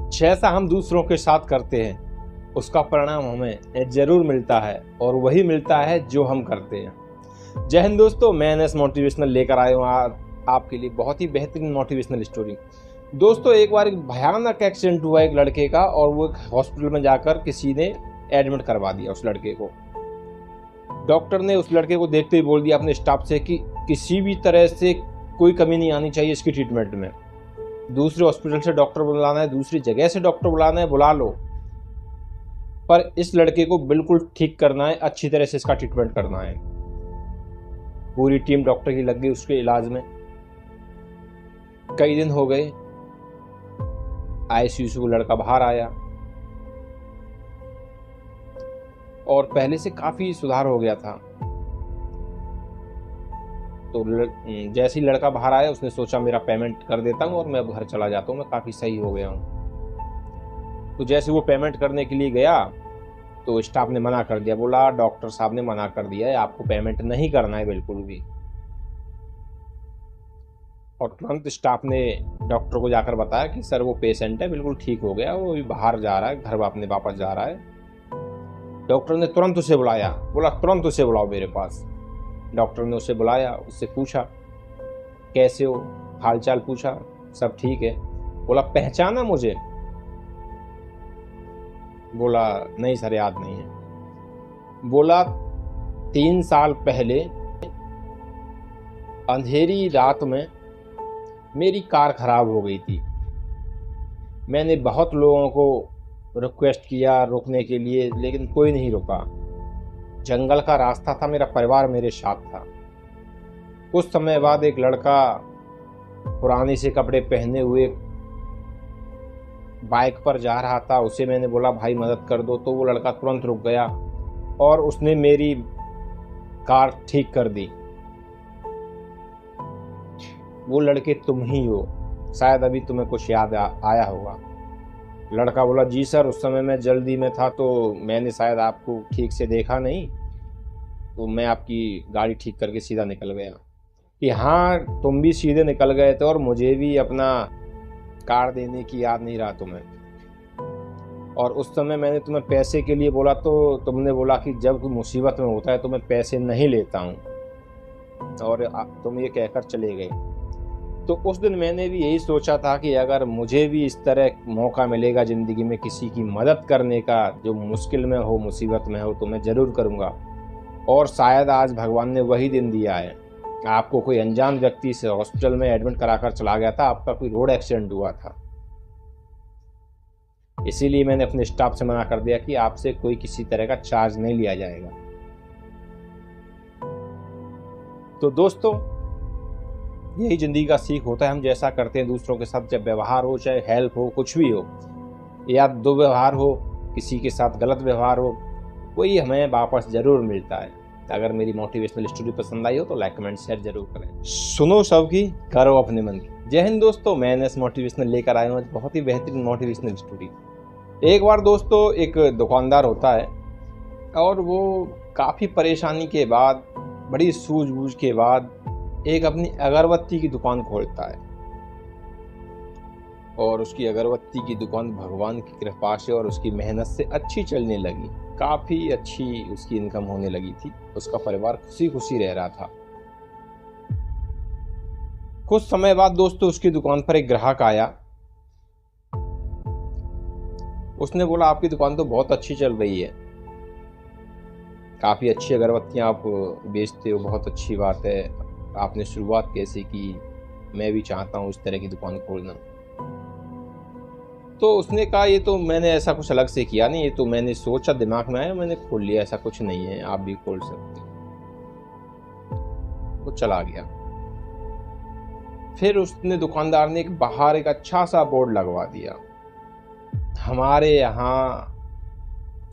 जैसा हम दूसरों के साथ करते हैं उसका परिणाम हमें जरूर मिलता है, और वही मिलता है जो हम करते हैं। जय हिंद दोस्तों, मैं एनएस मोटिवेशनल लेकर आया हूँ आपके लिए बहुत ही बेहतरीन मोटिवेशनल स्टोरी। दोस्तों, एक बार एक भयानक एक्सीडेंट हुआ एक लड़के का, और वो हॉस्पिटल में जाकर किसी ने एडमिट करवा दिया उस लड़के को। डॉक्टर ने उस लड़के को देखते ही बोल दिया अपने स्टाफ से कि किसी भी तरह से कोई कमी नहीं आनी चाहिए इसकी ट्रीटमेंट में। दूसरे हॉस्पिटल से डॉक्टर बुलाना है, दूसरी जगह से डॉक्टर बुलाना है, बुला लो, पर इस लड़के को बिल्कुल ठीक करना है, अच्छी तरह से इसका ट्रीटमेंट करना है। पूरी टीम डॉक्टर की लग गई उसके इलाज में। कई दिन हो गए, आईसीयू से वो लड़का बाहर आया और पहले से काफी सुधार हो गया था। तो जैसे ही लड़का बाहर आया उसने सोचा मेरा पेमेंट कर देता हूँ और मैं अब घर चला जाता हूँ, मैं काफी सही हो गया हूँ। तो जैसे वो पेमेंट करने के लिए गया तो स्टाफ ने मना कर दिया, बोला डॉक्टर साहब ने मना कर दिया है, आपको पेमेंट नहीं करना है बिल्कुल भी। और तुरंत स्टाफ ने डॉक्टर को जाकर बताया कि सर वो पेशेंट है, बिल्कुल ठीक हो गया, वो भी बाहर जा रहा है, घर अपने वापस जा रहा है। डॉक्टर ने तुरंत उसे बुलाया, बोला तुरंत उसे बुलाओ मेरे पास। डॉक्टर ने उसे बुलाया, उससे पूछा कैसे हो, हालचाल पूछा, सब ठीक है। बोला पहचाना मुझे? बोला नहीं सर, याद नहीं है। बोला 3 साल पहले अंधेरी रात में मेरी कार खराब हो गई थी। मैंने बहुत लोगों को रिक्वेस्ट किया रुकने के लिए, लेकिन कोई नहीं रुका। जंगल का रास्ता था, मेरा परिवार मेरे साथ था। कुछ समय बाद एक लड़का पुराने से कपड़े पहने हुए बाइक पर जा रहा था, उसे मैंने बोला भाई मदद कर दो, तो वो लड़का तुरंत रुक गया और उसने मेरी कार ठीक कर दी। वो लड़के तुम ही हो, शायद अभी तुम्हें कुछ याद आया होगा। लड़का बोला जी सर, उस समय मैं जल्दी में था तो मैंने शायद आपको ठीक से देखा नहीं, तो मैं आपकी गाड़ी ठीक करके सीधा निकल गया। कि हाँ, तुम भी सीधे निकल गए थे और मुझे भी अपना कार देने की याद नहीं रहा तुम्हें। और उस समय मैंने तुम्हें पैसे के लिए बोला तो तुमने बोला कि जब कोई मुसीबत में होता है तो मैं पैसे नहीं लेता हूँ, और तुम ये कहकर चले गए। तो उस दिन मैंने भी यही सोचा था कि अगर मुझे भी इस तरह मौका मिलेगा ज़िंदगी में किसी की मदद करने का, जो मुश्किल में हो, मुसीबत में हो, तो मैं ज़रूर करूँगा। और शायद आज भगवान ने वही दिन दिया है। आपको कोई अनजान व्यक्ति से हॉस्पिटल में एडमिट कराकर चला गया था, आपका कोई रोड एक्सीडेंट हुआ था, इसीलिए मैंने अपने स्टाफ से मना कर दिया कि आपसे कोई किसी तरह का चार्ज नहीं लिया जाएगा। तो दोस्तों, यही जिंदगी का सीख होता है। हम जैसा करते हैं दूसरों के साथ, जब व्यवहार हो, चाहे हेल्प हो, कुछ भी हो, या दुर्व्यवहार हो, किसी के साथ गलत व्यवहार हो, वही हमें वापस जरूर मिलता है। अगर मेरी मोटिवेशनल स्टोरी पसंद आई हो तो लाइक कमेंट शेयर जरूर करें। सुनो सबकी, करो अपने मन की। जय हिंद दोस्तों, मैं एनएस मोटिवेशनल लेकर आया हूँ बहुत ही बेहतरीन मोटिवेशनल स्टोरी। एक बार दोस्तों एक दुकानदार होता है और वो काफ़ी परेशानी के बाद, बड़ी सूझबूझ के बाद एक अपनी अगरबत्ती की दुकान खोलता है। और उसकी अगरबत्ती की दुकान भगवान की कृपा से और उसकी मेहनत से अच्छी चलने लगी, काफ़ी अच्छी उसकी इनकम होने लगी थी। उसका परिवार खुशी खुशी रह रहा था। कुछ समय बाद दोस्तों उसकी दुकान पर एक ग्राहक आया। उसने बोला आपकी दुकान तो बहुत अच्छी चल रही है, काफ़ी अच्छी अगरबत्तियाँ आप बेचते हो, बहुत अच्छी बात है, आपने शुरुआत कैसे की, मैं भी चाहता हूँ उस तरह की दुकान खोलना। तो उसने कहा ये तो मैंने ऐसा कुछ अलग से किया नहीं, ये तो मैंने सोचा, दिमाग में आया, मैंने खोल लिया, ऐसा कुछ नहीं है, आप भी खोल सकते। वो चला गया। फिर उसने, दुकानदार ने बाहर एक अच्छा सा बोर्ड लगवा दिया, हमारे यहाँ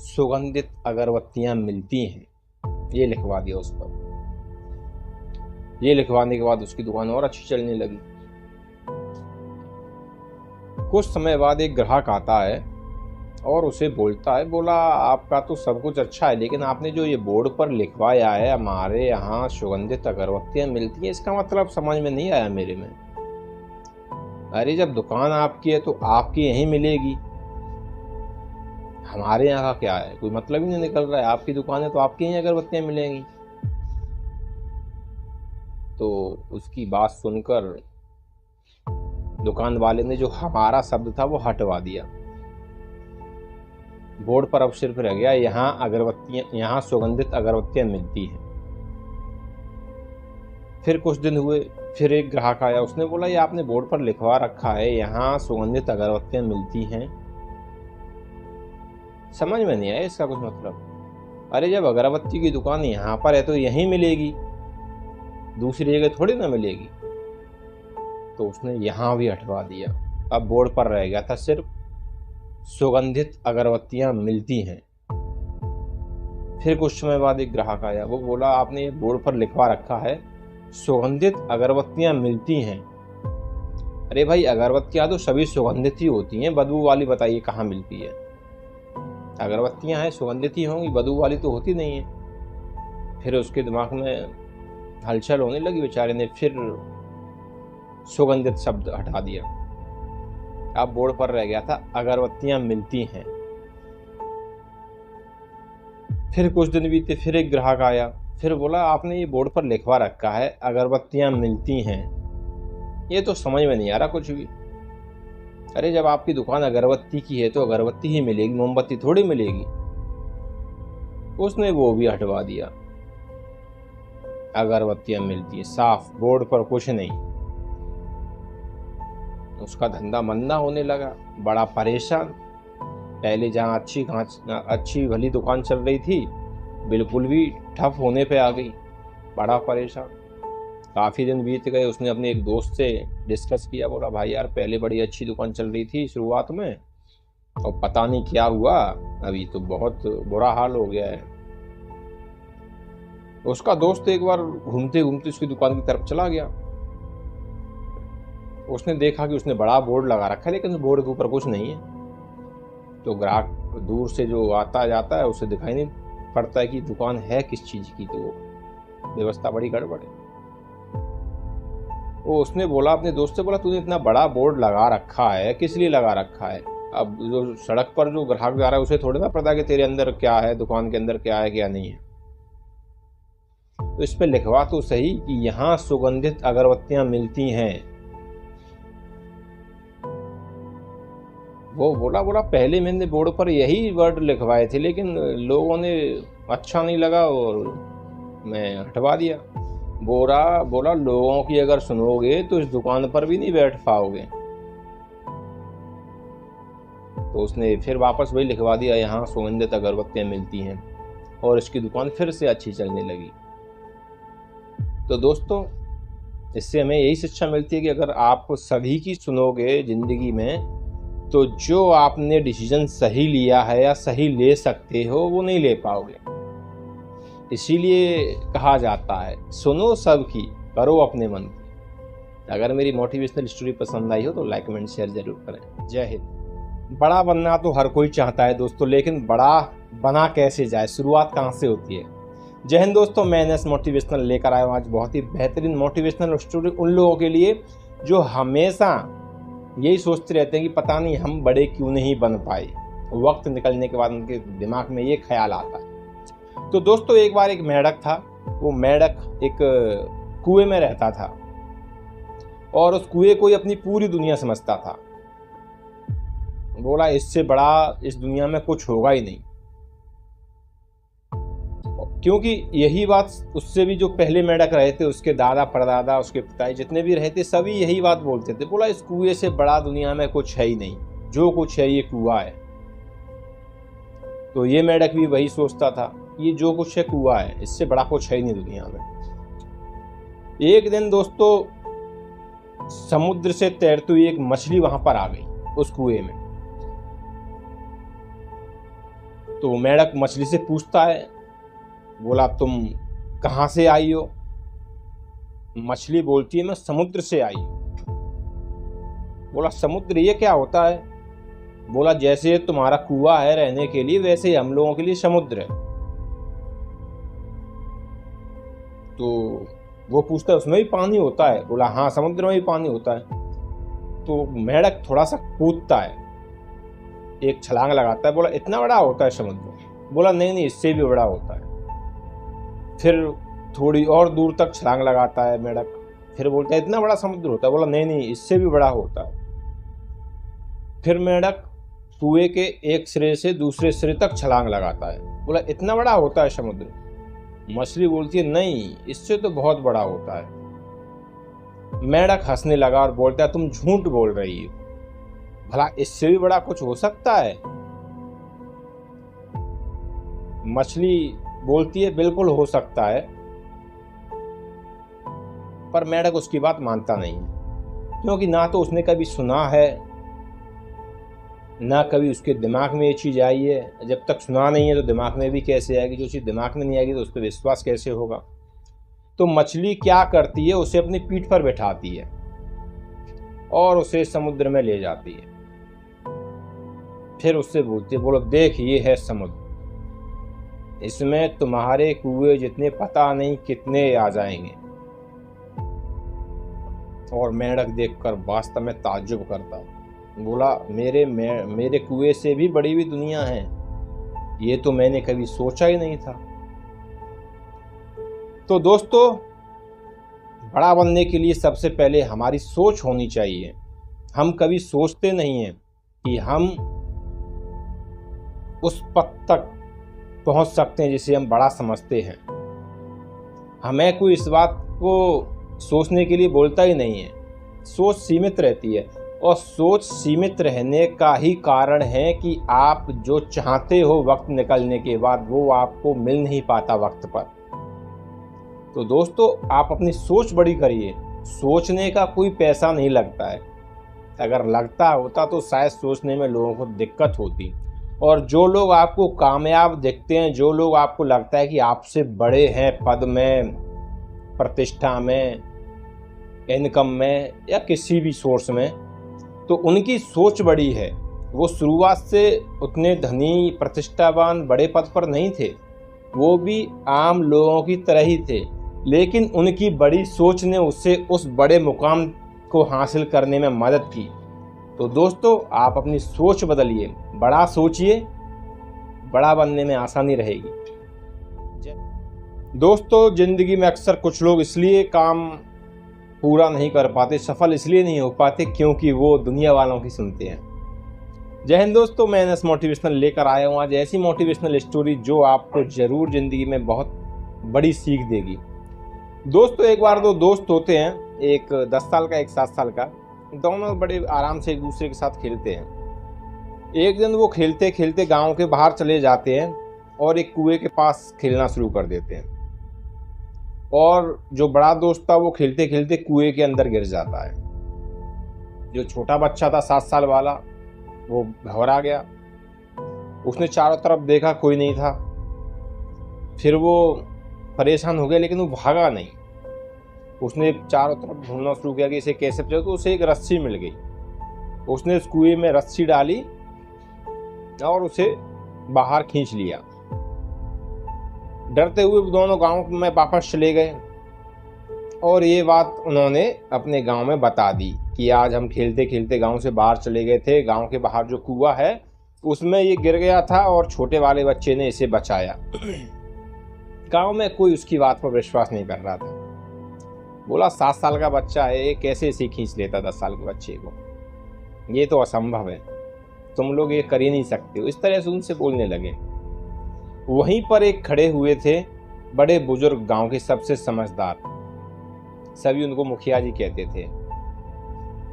सुगंधित अगरबत्तियां मिलती हैं, ये लिखवा दिया उस पर। ये लिखवाने के बाद उसकी दुकान और अच्छी चलने लगी। कुछ समय बाद एक ग्राहक आता है और उसे बोलता है, बोला आपका तो सब कुछ अच्छा है, लेकिन आपने जो ये बोर्ड पर लिखवाया है हमारे यहाँ सुगंधित अगरबत्तियां मिलती हैं, इसका मतलब समझ में नहीं आया मेरे में। अरे जब दुकान आपकी है तो आपकी यहीं मिलेगी, हमारे यहाँ का क्या है, कोई मतलब ही नहीं निकल रहा है। आपकी दुकान है तो आपकी यहीं अगरबत्तियां मिलेंगी। तो उसकी बात सुनकर दुकान वाले ने जो हमारा शब्द था वो हटवा दिया। बोर्ड पर अब सिर्फ रह गया यहाँ सुगंधित अगरबत्तियां मिलती हैं। फिर कुछ दिन हुए, फिर एक ग्राहक आया, उसने बोला ये आपने बोर्ड पर लिखवा रखा है यहाँ सुगंधित अगरबत्तियां मिलती हैं, समझ में नहीं आया इसका कुछ मतलब। अरे जब अगरबत्ती की दुकान यहाँ पर है तो यहीं मिलेगी, दूसरी जगह थोड़ी ना मिलेगी। तो उसने यहाँ भी हटवा दिया। अब बोर्ड पर रह गया था सिर्फ सुगंधित अगरबत्तियां मिलती हैं। फिर कुछ समय बाद एक ग्राहक आया, वो बोला आपने ये बोर्ड पर लिखवा रखा है सुगंधित अगरबत्तियां मिलती हैं। अरे भाई अगरबत्तियां तो सभी सुगंधित ही होती हैं, बदबू वाली बताइए कहाँ मिलती है। अगरबत्तियां हैं सुगंधित ही होंगी, बदबू वाली तो होती नहीं है। फिर उसके दिमाग में हलचल होने लगी, बेचारे ने फिर सुगंधित शब्द हटा दिया। अब बोर्ड पर रह गया था अगरबत्तियां मिलती हैं। फिर कुछ दिन बीते, फिर एक ग्राहक आया, फिर बोला आपने ये बोर्ड पर लिखवा रखा है अगरबत्तियां मिलती हैं, ये तो समझ में नहीं आ रहा कुछ भी। अरे जब आपकी दुकान अगरबत्ती की है तो अगरबत्ती ही मिलेगी, मोमबत्ती थोड़ी मिलेगी। उसने वो भी हटवा दिया। अगरबत्तियां मिलती है, साफ बोर्ड पर कुछ नहीं। उसका धंधा मंदा होने लगा, बड़ा परेशान। पहले जहाँ अच्छी भली दुकान चल रही थी, बिल्कुल भी ठप होने पे आ गई, बड़ा परेशान। काफ़ी दिन बीत गए, उसने अपने एक दोस्त से डिस्कस किया, बोला भाई यार पहले बड़ी अच्छी दुकान चल रही थी शुरुआत में, और पता नहीं क्या हुआ, अभी तो बहुत बुरा हाल हो गया है। उसका दोस्त एक बार घूमते घूमते उसकी दुकान की तरफ चला गया। उसने देखा कि उसने बड़ा बोर्ड लगा रखा है, लेकिन उस बोर्ड के ऊपर कुछ नहीं है। तो ग्राहक दूर से जो आता जाता है उसे दिखाई नहीं पड़ता है कि दुकान है किस चीज़ की, तो व्यवस्था बड़ी गड़बड़ है। वो उसने बोला, अपने दोस्त से बोला तूने इतना बड़ा बोर्ड लगा रखा है, किस लिए लगा रखा है? अब जो सड़क पर जो ग्राहक जा रहा है उसे थोड़ी ना पता कि तेरे अंदर क्या है, दुकान के अंदर क्या है क्या नहीं है। तो इस पे लिखवा तो सही कि यहाँ सुगंधित अगरबत्तियां मिलती हैं। वो बोला पहले मैंने बोर्ड पर यही वर्ड लिखवाए थे, लेकिन लोगों ने अच्छा नहीं लगा और मैं हटवा दिया। बोला लोगों की अगर सुनोगे तो इस दुकान पर भी नहीं बैठ पाओगे। तो उसने फिर वापस वही लिखवा दिया, यहाँ सुगंधित अगरबत्तियां मिलती हैं, और इसकी दुकान फिर से अच्छी चलने लगी। तो दोस्तों, इससे हमें यही शिक्षा मिलती है कि अगर आप सभी की सुनोगे जिंदगी में, तो जो आपने डिसीजन सही लिया है या सही ले सकते हो वो नहीं ले पाओगे। इसीलिए कहा जाता है सुनो सबकी, करो अपने मन की। अगर मेरी मोटिवेशनल स्टोरी पसंद आई हो तो लाइक कमेंट शेयर जरूर करें। जय हिंद। बड़ा बनना तो हर कोई चाहता है दोस्तों, लेकिन बड़ा बना कैसे जाए, शुरुआत कहाँ से होती है? जय हिंद दोस्तों, मैं एनएस मोटिवेशनल लेकर आया हूँ आज बहुत ही बेहतरीन मोटिवेशनल स्टोरी उन लोगों के लिए जो हमेशा यही सोचते रहते हैं कि पता नहीं हम बड़े क्यों नहीं बन पाए। वक्त निकलने के बाद उनके दिमाग में ये ख्याल आता है। तो दोस्तों, एक बार एक मेंढक था। वो मेंढक एक कुएं में रहता था और उस कुएं को ही अपनी पूरी दुनिया समझता था। बोला इससे बड़ा इस दुनिया में कुछ होगा ही नहीं, क्योंकि यही बात उससे भी जो पहले मेंढक रहे थे, उसके दादा परदादा, उसके पिताजी जितने भी रहे थे, सभी यही बात बोलते थे। बोला इस कुएं से बड़ा दुनिया में कुछ है ही नहीं, जो कुछ है ये कुआं है। तो ये मेंढक भी वही सोचता था, ये जो कुछ है कुआं है, इससे बड़ा कुछ है ही नहीं दुनिया में। एक दिन दोस्तों, समुद्र से तैरती हुई एक मछली वहां पर आ गई उस कुएं में। तो मेंढक मछली से पूछता है, बोला तुम कहाँ से आई हो? मछली बोलती है मैं समुद्र से आई हूं। बोला समुद्र ये क्या होता है? बोला जैसे तुम्हारा कुआं है रहने के लिए, वैसे ही हम लोगों के लिए समुद्र है। तो वो पूछता है उसमें भी पानी होता है? बोला हाँ, समुद्र में भी पानी होता है। तो मेंढक थोड़ा सा कूदता है, एक छलांग लगाता है। बोला इतना बड़ा होता है समुद्र? बोला नहीं नहीं, इससे भी बड़ा होता है। फिर थोड़ी और दूर तक छलांग लगाता है मेंढक, फिर बोलता है इतना बड़ा समुद्र होता है? बोला नहीं नहीं, इससे भी बड़ा होता है। फिर मेंढक कुएं के एक सिरे से दूसरे सिरे तक छलांग लगाता है। बोला इतना बड़ा होता है समुद्र? मछली बोलती है नहीं, इससे तो बहुत बड़ा होता है। मेंढक हंसने लगा और बोलता है तुम झूठ बोल रही हो, भला इससे भी बड़ा कुछ हो सकता है? मछली बोलती है बिल्कुल हो सकता है, पर मेंढक उसकी बात मानता नहीं है, क्योंकि ना तो उसने कभी सुना है, ना कभी उसके दिमाग में ये चीज़ आई है। जब तक सुना नहीं है तो दिमाग में भी कैसे आएगी? जो चीज़ दिमाग में नहीं आएगी तो उस पर विश्वास कैसे होगा? तो मछली क्या करती है, उसे अपनी पीठ पर बैठाती है और उसे समुद्र में ले जाती है। फिर उससे बोलती है बोलो देख ये है समुद्र, इसमें तुम्हारे कुएं जितने पता नहीं कितने आ जाएंगे। और मेंढक देखकर वास्तव में ताज्जुब करता, बोला मेरे कुएं से भी बड़ी भी दुनिया है, ये तो मैंने कभी सोचा ही नहीं था। तो दोस्तों, बड़ा बनने के लिए सबसे पहले हमारी सोच होनी चाहिए। हम कभी सोचते नहीं हैं कि हम उस पद तक पहुंच सकते हैं जिसे हम बड़ा समझते हैं। हमें कोई इस बात को सोचने के लिए बोलता ही नहीं है। सोच सीमित रहती है, और सोच सीमित रहने का ही कारण है कि आप जो चाहते हो वक्त निकलने के बाद वो आपको मिल नहीं पाता वक्त पर। तो दोस्तों, आप अपनी सोच बड़ी करिए। सोचने का कोई पैसा नहीं लगता है, अगर लगता होता तो शायद सोचने में लोगों को दिक्कत होती। और जो लोग आपको कामयाब दिखते हैं, जो लोग आपको लगता है कि आपसे बड़े हैं पद में, प्रतिष्ठा में, इनकम में या किसी भी सोर्स में, तो उनकी सोच बड़ी है। वो शुरुआत से उतने धनी, प्रतिष्ठावान, बड़े पद पर नहीं थे, वो भी आम लोगों की तरह ही थे, लेकिन उनकी बड़ी सोच ने उससे उस बड़े मुकाम को हासिल करने में मदद की। तो दोस्तों, आप अपनी सोच बदलिए, बड़ा सोचिए, बड़ा बनने में आसानी रहेगी। दोस्तों, जिंदगी में अक्सर कुछ लोग इसलिए काम पूरा नहीं कर पाते, सफल इसलिए नहीं हो पाते क्योंकि वो दुनिया वालों की सुनते हैं। जय हिंद दोस्तों, मैं एनएस मोटिवेशनल लेकर आया हूँ आज ऐसी मोटिवेशनल स्टोरी जो आपको जरूर जिंदगी में बहुत बड़ी सीख देगी। दोस्तों, एक बार दो दोस्त होते हैं, एक 10 साल का, एक 7 साल का। दोनों बड़े आराम से एक दूसरे के साथ खेलते हैं। एक दिन वो खेलते खेलते गांव के बाहर चले जाते हैं और एक कुएं के पास खेलना शुरू कर देते हैं। और जो बड़ा दोस्त था वो खेलते खेलते कुएं के अंदर गिर जाता है। जो छोटा बच्चा था 7 साल वाला, वो घबरा गया। उसने चारों तरफ देखा, कोई नहीं था। फिर वो परेशान हो गया, लेकिन वो भागा नहीं। उसने चारों तरफ ढूंढना शुरू किया कि इसे कैसे बचाओ। तो उसे एक रस्सी मिल गई। उसने उस कुएं में रस्सी डाली और उसे बाहर खींच लिया। डरते हुए दोनों गांव में वापस चले गए और ये बात उन्होंने अपने गांव में बता दी कि आज हम खेलते खेलते गांव से बाहर चले गए थे, गांव के बाहर जो कुआं है उसमें ये गिर गया था और छोटे वाले बच्चे ने इसे बचाया। गांव में कोई उसकी बात पर विश्वास नहीं कर रहा था। बोला 7 साल का बच्चा है, ये कैसे इसे खींच लेता 10 साल के बच्चे को? ये तो असंभव है, तुम लोग ये कर ही नहीं सकते हो। इस तरह से उनसे बोलने लगे। वहीं पर एक खड़े हुए थे बड़े बुजुर्ग, गांव के सबसे समझदार, सभी उनको मुखिया जी कहते थे।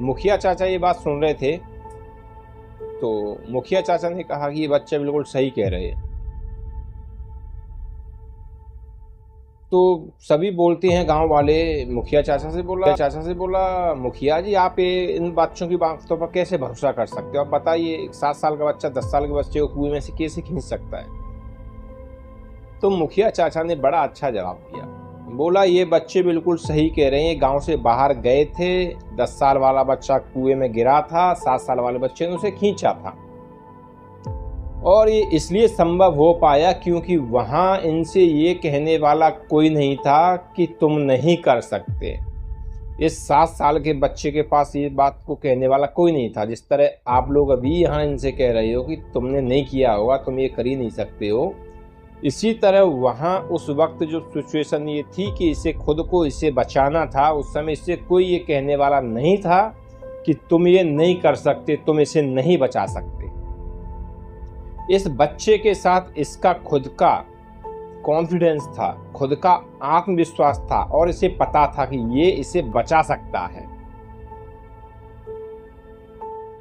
मुखिया चाचा ये बात सुन रहे थे तो मुखिया चाचा ने कहा कि ये बच्चे बिल्कुल सही कह रहे हैं। तो सभी बोलते हैं गांव वाले, मुखिया चाचा से बोला मुखिया जी, आप ये इन बच्चों की बातों पर कैसे भरोसा कर सकते हो? आप बताइए, 7 साल का बच्चा 10 साल के बच्चे को कुएं में से कैसे खींच सकता है? तो मुखिया चाचा ने बड़ा अच्छा जवाब दिया। बोला ये बच्चे बिल्कुल सही कह रहे हैं, गांव से बाहर गए थे, 10 साल वाला बच्चा कुएं में गिरा था, 7 साल वाले बच्चे ने उसे खींचा था। और ये इसलिए संभव हो पाया क्योंकि वहां इनसे ये कहने वाला कोई नहीं था कि तुम नहीं कर सकते। इस 7 साल के बच्चे के पास ये बात को कहने वाला कोई नहीं था। जिस तरह आप लोग अभी यहाँ इनसे कह रहे हो कि तुमने नहीं किया होगा, तुम ये कर ही नहीं सकते हो, इसी तरह वहाँ उस वक्त जो सिचुएशन ये थी कि इसे खुद को इसे बचाना था, उस समय इससे कोई ये कहने वाला नहीं था कि तुम ये नहीं कर सकते, तुम इसे नहीं बचा सकते। इस बच्चे के साथ इसका खुद का कॉन्फिडेंस था, खुद का आत्मविश्वास था और इसे पता था कि ये इसे बचा सकता है।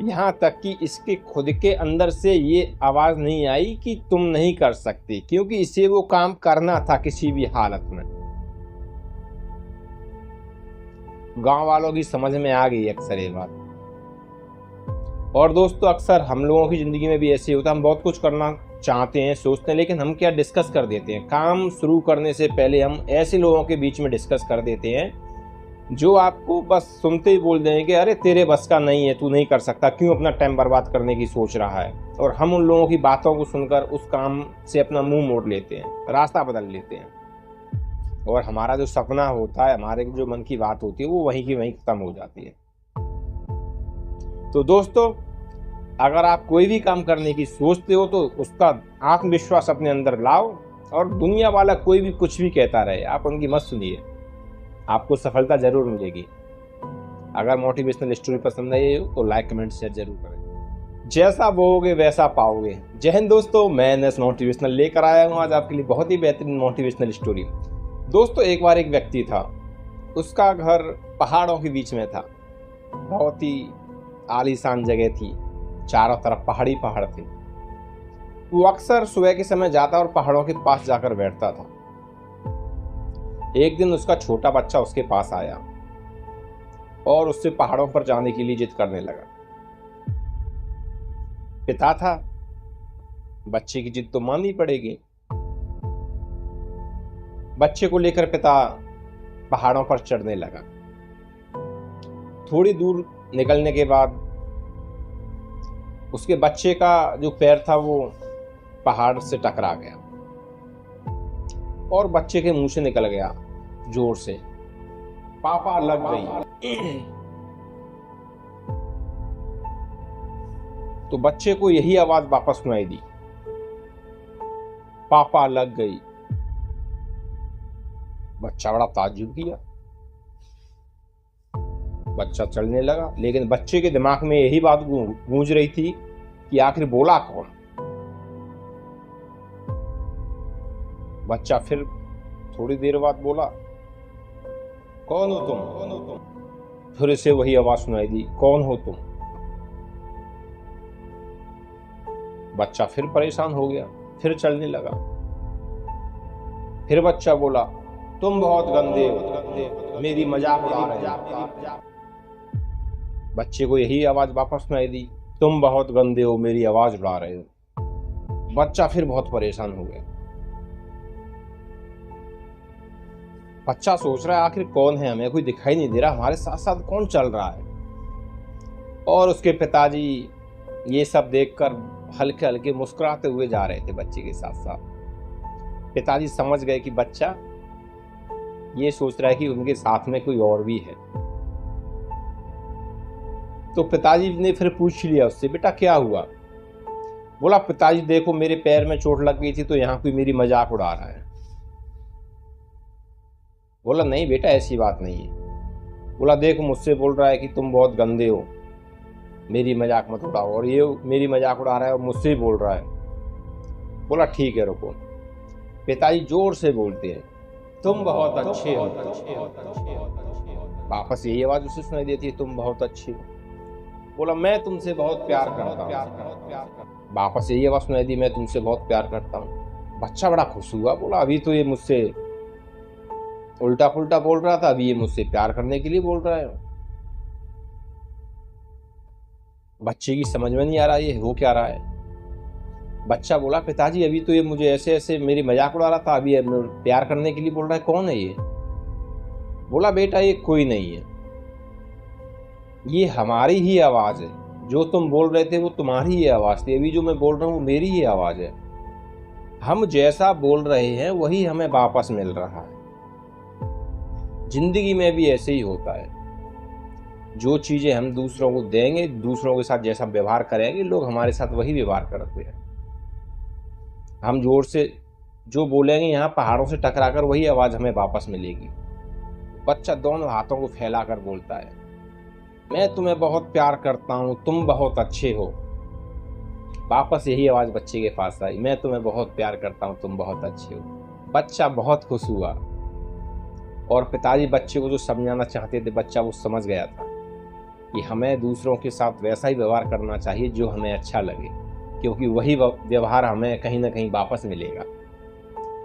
यहाँ तक कि इसके खुद के अंदर से ये आवाज नहीं आई कि तुम नहीं कर सकते, क्योंकि इसे वो काम करना था किसी भी हालत में। गांव वालों की समझ में आ गई अक्सर ये बात। और दोस्तों, अक्सर हम लोगों की जिंदगी में भी ऐसे होता है, हम बहुत कुछ करना चाहते हैं, सोचते हैं, लेकिन हम क्या डिस्कस कर देते हैं। काम शुरू करने से पहले हम ऐसे लोगों के बीच में डिस्कस कर देते हैं जो आपको बस सुनते ही बोल देंगे कि अरे तेरे बस का नहीं है, तू नहीं कर सकता, क्यों अपना टाइम बर्बाद करने की सोच रहा है। और हम उन लोगों की बातों को सुनकर उस काम से अपना मुंह मोड़ लेते हैं, रास्ता बदल लेते हैं, और हमारा जो सपना होता है, हमारे जो मन की बात होती है, वो वहीं की वहीं खत्म हो जाती है। तो दोस्तों, अगर आप कोई भी काम करने की सोचते हो तो उसका आत्मविश्वास अपने अंदर लाओ, और दुनिया वाला कोई भी कुछ भी कहता रहे, आप उनकी मत सुनिए, आपको सफलता जरूर मिलेगी। अगर मोटिवेशनल स्टोरी पसंद आई हो तो लाइक कमेंट शेयर जरूर करें। जैसा बोओगे वैसा पाओगे। जय हिंद दोस्तों, मैं एनएस मोटिवेशनल लेकर आया हूँ आज आपके लिए बहुत ही बेहतरीन मोटिवेशनल स्टोरी। दोस्तों, एक बार एक व्यक्ति था, उसका घर पहाड़ों के बीच में था, बहुत ही आलीशान जगह थी, चारों तरफ पहाड़ी पहाड़ थे। वो अक्सर सुबह के समय जाता और पहाड़ों के पास जाकर बैठता था। एक दिन उसका छोटा बच्चा उसके पास आया और उससे पहाड़ों पर जाने के लिए जिद करने लगा। पिता था, बच्चे की जिद तो माननी पड़ेगी। बच्चे को लेकर पिता पहाड़ों पर चढ़ने लगा। थोड़ी दूर निकलने के बाद उसके बच्चे का जो पैर था वो पहाड़ से टकरा गया और बच्चे के मुंह से निकल गया जोर से, पापा लग गई। तो बच्चे को यही आवाज वापस सुनाई दी, पापा लग गई। बच्चा बड़ा ताज्जुब किया। बच्चा चलने लगा, लेकिन बच्चे के दिमाग में यही बात गूंज रही थी कि आखिर बोला कौन। बच्चा फिर थोड़ी देर बाद बोला, कौन हो तुम? फिर इसे वही आवाज सुनाई दी, कौन हो तुम? बच्चा फिर परेशान हो गया, फिर चलने लगा। फिर बच्चा बोला, तुम बहुत गंदे हो, मेरी मजाक उड़ा रहे हो। बच्चे को यही आवाज वापस सुनाई दी, तुम बहुत गंदे हो, मेरी आवाज उड़ा रहे हो। बच्चा फिर बहुत परेशान हो गया। बच्चा सोच रहा है आखिर कौन है, हमें कोई दिखाई नहीं दे रहा, हमारे साथ साथ कौन चल रहा है। और उसके पिताजी ये सब देखकर हल्के हल्के मुस्कुराते हुए जा रहे थे बच्चे के साथ साथ। पिताजी समझ गए कि बच्चा ये सोच रहा है कि उनके साथ में कोई और भी है। तो पिताजी ने फिर पूछ लिया उससे, बेटा क्या हुआ? बोला, पिताजी देखो मेरे पैर में चोट लग गई थी तो यहाँ कोई मेरी मजाक उड़ा रहा है। बोला, नहीं बेटा ऐसी बात नहीं है। बोला, देखो मुझसे बोल रहा है कि तुम बहुत गंदे हो, मेरी मजाक मत उड़ाओ, और ये मेरी मजाक उड़ा रहा है और मुझसे ही बोल रहा है। बोला, ठीक है रुको। पिताजी जोर से बोलते हैं, तुम बहुत अच्छे हो। वापस यही आवाज उसे सुनाई देती है, तुम बहुत अच्छे हो। बोला, मैं तुमसे बहुत प्यार करता हूँ। वापस यही आवाज सुनाई दी, मैं तुमसे बहुत प्यार करता हूँ। बच्चा बड़ा खुश हुआ, बोला अभी तो ये मुझसे उल्टा पुल्टा बोल रहा था, अभी ये मुझसे प्यार करने के लिए बोल रहा है। बच्चे की समझ में नहीं आ रहा ये हो क्या रहा है। बच्चा बोला, पिताजी अभी तो ये मुझे ऐसे ऐसे मेरी मजाक उड़ा रहा था, अभी प्यार करने के लिए बोल रहा है, कौन है ये? बोला, बेटा ये कोई नहीं है, ये हमारी ही आवाज है। जो तुम बोल रहे थे वो तुम्हारी ही आवाज थी, अभी जो मैं बोल रहा हूँ वो मेरी ही आवाज है। हम जैसा बोल रहे हैं वही हमें वापस मिल रहा है। जिंदगी में भी ऐसे ही होता है। जो चीज़ें हम दूसरों को देंगे, दूसरों के साथ जैसा व्यवहार करेंगे, लोग हमारे साथ वही व्यवहार करते हैं। हम जोर से जो बोलेंगे यहाँ पहाड़ों से टकराकर वही आवाज़ हमें वापस मिलेगी। बच्चा दोनों हाथों को फैलाकर बोलता है, मैं तुम्हें बहुत प्यार करता हूँ, तुम बहुत अच्छे हो। वापस यही आवाज़ बच्चे के पास आई, मैं तुम्हें बहुत प्यार करता हूँ, तुम बहुत अच्छे हो। बच्चा बहुत खुश हुआ और पिताजी बच्चे को जो समझाना चाहते थे, बच्चा वो समझ गया था कि हमें दूसरों के साथ वैसा ही व्यवहार करना चाहिए जो हमें अच्छा लगे, क्योंकि वही व्यवहार हमें कहीं ना कहीं वापस मिलेगा।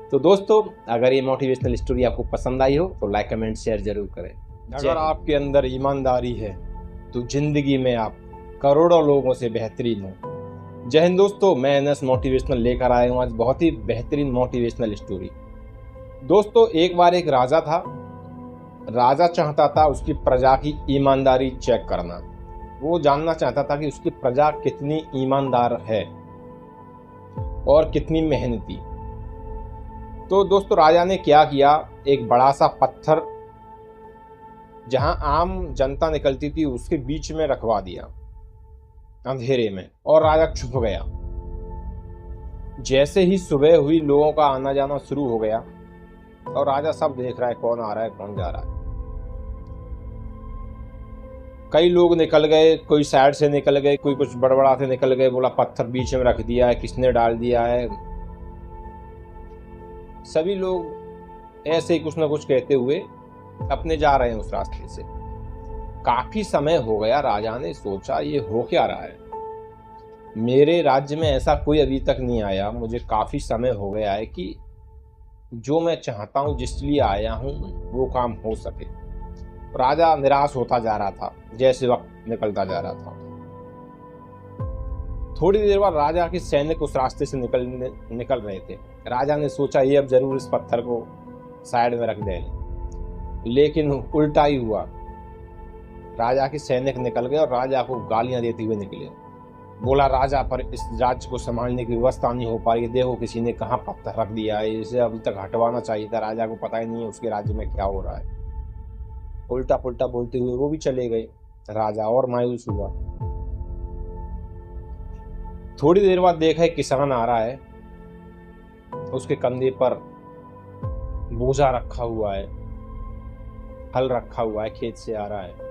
तो दोस्तों, अगर ये मोटिवेशनल स्टोरी आपको पसंद आई हो तो लाइक कमेंट शेयर जरूर करें। अगर आपके अंदर ईमानदारी है तो जिंदगी में आप करोड़ों लोगों से बेहतरीन हो। जय हिंद दोस्तों, मैं एनएस मोटिवेशनल लेकर आया हूँ आज बहुत ही बेहतरीन मोटिवेशनल स्टोरी। दोस्तों, एक बार एक राजा था। राजा चाहता था उसकी प्रजा की ईमानदारी चेक करना। वो जानना चाहता था कि उसकी प्रजा कितनी ईमानदार है और कितनी मेहनती। तो दोस्तों, राजा ने क्या किया, एक बड़ा सा पत्थर जहां आम जनता निकलती थी उसके बीच में रखवा दिया अंधेरे में, और राजा छुप गया। जैसे ही सुबह हुई, लोगों का आना जाना शुरू हो गया और राजा सब देख रहा है, कौन आ रहा है कौन जा रहा है। कई लोग निकल गए, कोई साइड से निकल गए, कोई कुछ बड़बड़ा से निकल गए, बोला पत्थर बीच में रख दिया है, किसने डाल दिया है। सभी लोग ऐसे ही कुछ ना कुछ कहते हुए अपने जा रहे हैं उस रास्ते से। काफी समय हो गया, राजा ने सोचा ये हो क्या रहा है, मेरे राज्य में ऐसा कोई अभी तक नहीं आया, मुझे काफी समय हो गया है कि जो मैं चाहता हूं, जिस लिए आया हूं, वो काम हो सके। राजा निराश होता जा रहा था जैसे वक्त निकलता जा रहा था। थोड़ी देर बाद राजा के सैनिक उस रास्ते से निकल रहे थे। राजा ने सोचा ये अब जरूर इस पत्थर को साइड में रख दें, लेकिन उल्टा ही हुआ। राजा के सैनिक निकल गए और राजा को गालियां देते हुए निकले। बोला, राजा पर इस राज्य को संभालने की व्यवस्था नहीं हो पा रही है, देखो किसी ने कहाँ पत्थर रख दिया है, इसे अभी तक हटवाना चाहिए था, राजा को पता ही नहीं है उसके राज्य में क्या हो रहा है। उल्टा पुल्टा बोलते हुए वो भी चले गए। राजा और मायूस हुआ। थोड़ी देर बाद देखा एक किसान आ रहा है, उसके कंधे पर बोझा रखा हुआ है, हल रखा हुआ है, खेत से आ रहा है।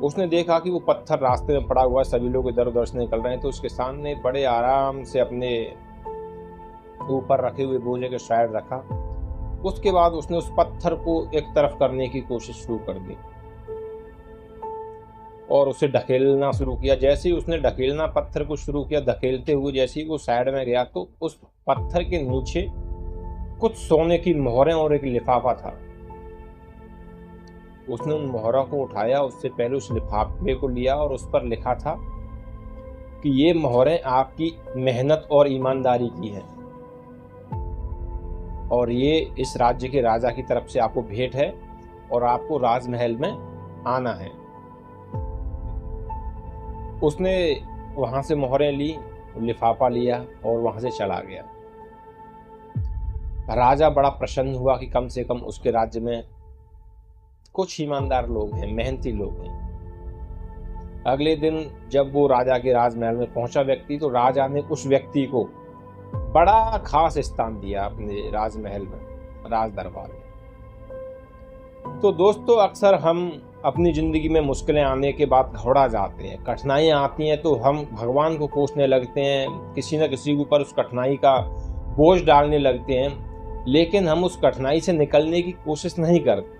उसने देखा कि वो पत्थर रास्ते में पड़ा हुआ है, सभी लोग इधर उधर से निकल रहे हैं, तो उसके सामने बड़े आराम से अपने ऊपर रखे हुए बोझे के साइड रखा। उसके बाद उसने उस पत्थर को एक तरफ करने की कोशिश शुरू कर दी और उसे ढकेलना शुरू किया। जैसे ही उसने ढकेलना पत्थर को शुरू किया, धकेलते हुए जैसे ही वो साइड में गया तो उस पत्थर के नीचे कुछ सोने की मोहरें और एक लिफाफा था। उसने उन मोहरों को उठाया, उससे पहले उस लिफाफे को लिया और उस पर लिखा था कि ये मोहरें आपकी मेहनत और ईमानदारी की हैं और ये इस राज्य के राजा की तरफ से आपको भेंट है और आपको राजमहल में आना है। उसने वहां से मोहरें ली, लिफाफा लिया और वहां से चला गया। राजा बड़ा प्रसन्न हुआ कि कम से कम उसके राज्य में कुछ ईमानदार लोग हैं, मेहनती लोग हैं। अगले दिन जब वो राजा के राजमहल में पहुंचा व्यक्ति, तो राजा ने उस व्यक्ति को बड़ा खास स्थान दिया अपने राजमहल में, राज दरबार में। तो दोस्तों, अक्सर हम अपनी जिंदगी में मुश्किलें आने के बाद घबरा जाते हैं, कठिनाइयां आती हैं तो हम भगवान को कोसने लगते हैं, किसी न किसी के ऊपर उस कठिनाई का बोझ डालने लगते हैं, लेकिन हम उस कठिनाई से निकलने की कोशिश नहीं करते।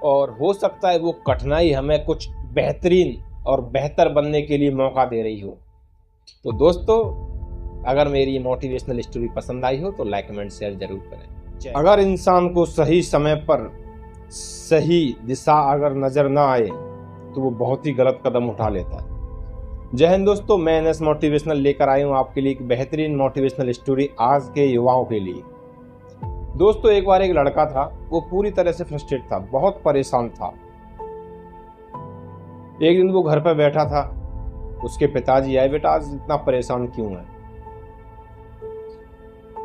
और हो सकता है वो कठिनाई हमें कुछ बेहतरीन और बेहतर बनने के लिए मौका दे रही हो। तो दोस्तों, अगर मेरी ये मोटिवेशनल स्टोरी पसंद आई हो तो लाइक कमेंट शेयर जरूर करें। अगर इंसान को सही समय पर सही दिशा अगर नजर ना आए तो वो बहुत ही गलत कदम उठा लेता है। जय हिंद दोस्तों, मैं एनएस मोटिवेशनल लेकर आया हूँ आपके लिए एक बेहतरीन मोटिवेशनल स्टोरी आज के युवाओं के लिए। दोस्तों, एक बार एक लड़का था, वो पूरी तरह से फ्रस्ट्रेट था, बहुत परेशान था। एक दिन वो घर पर बैठा था, उसके पिताजी आए, बेटा आज इतना परेशान क्यों है।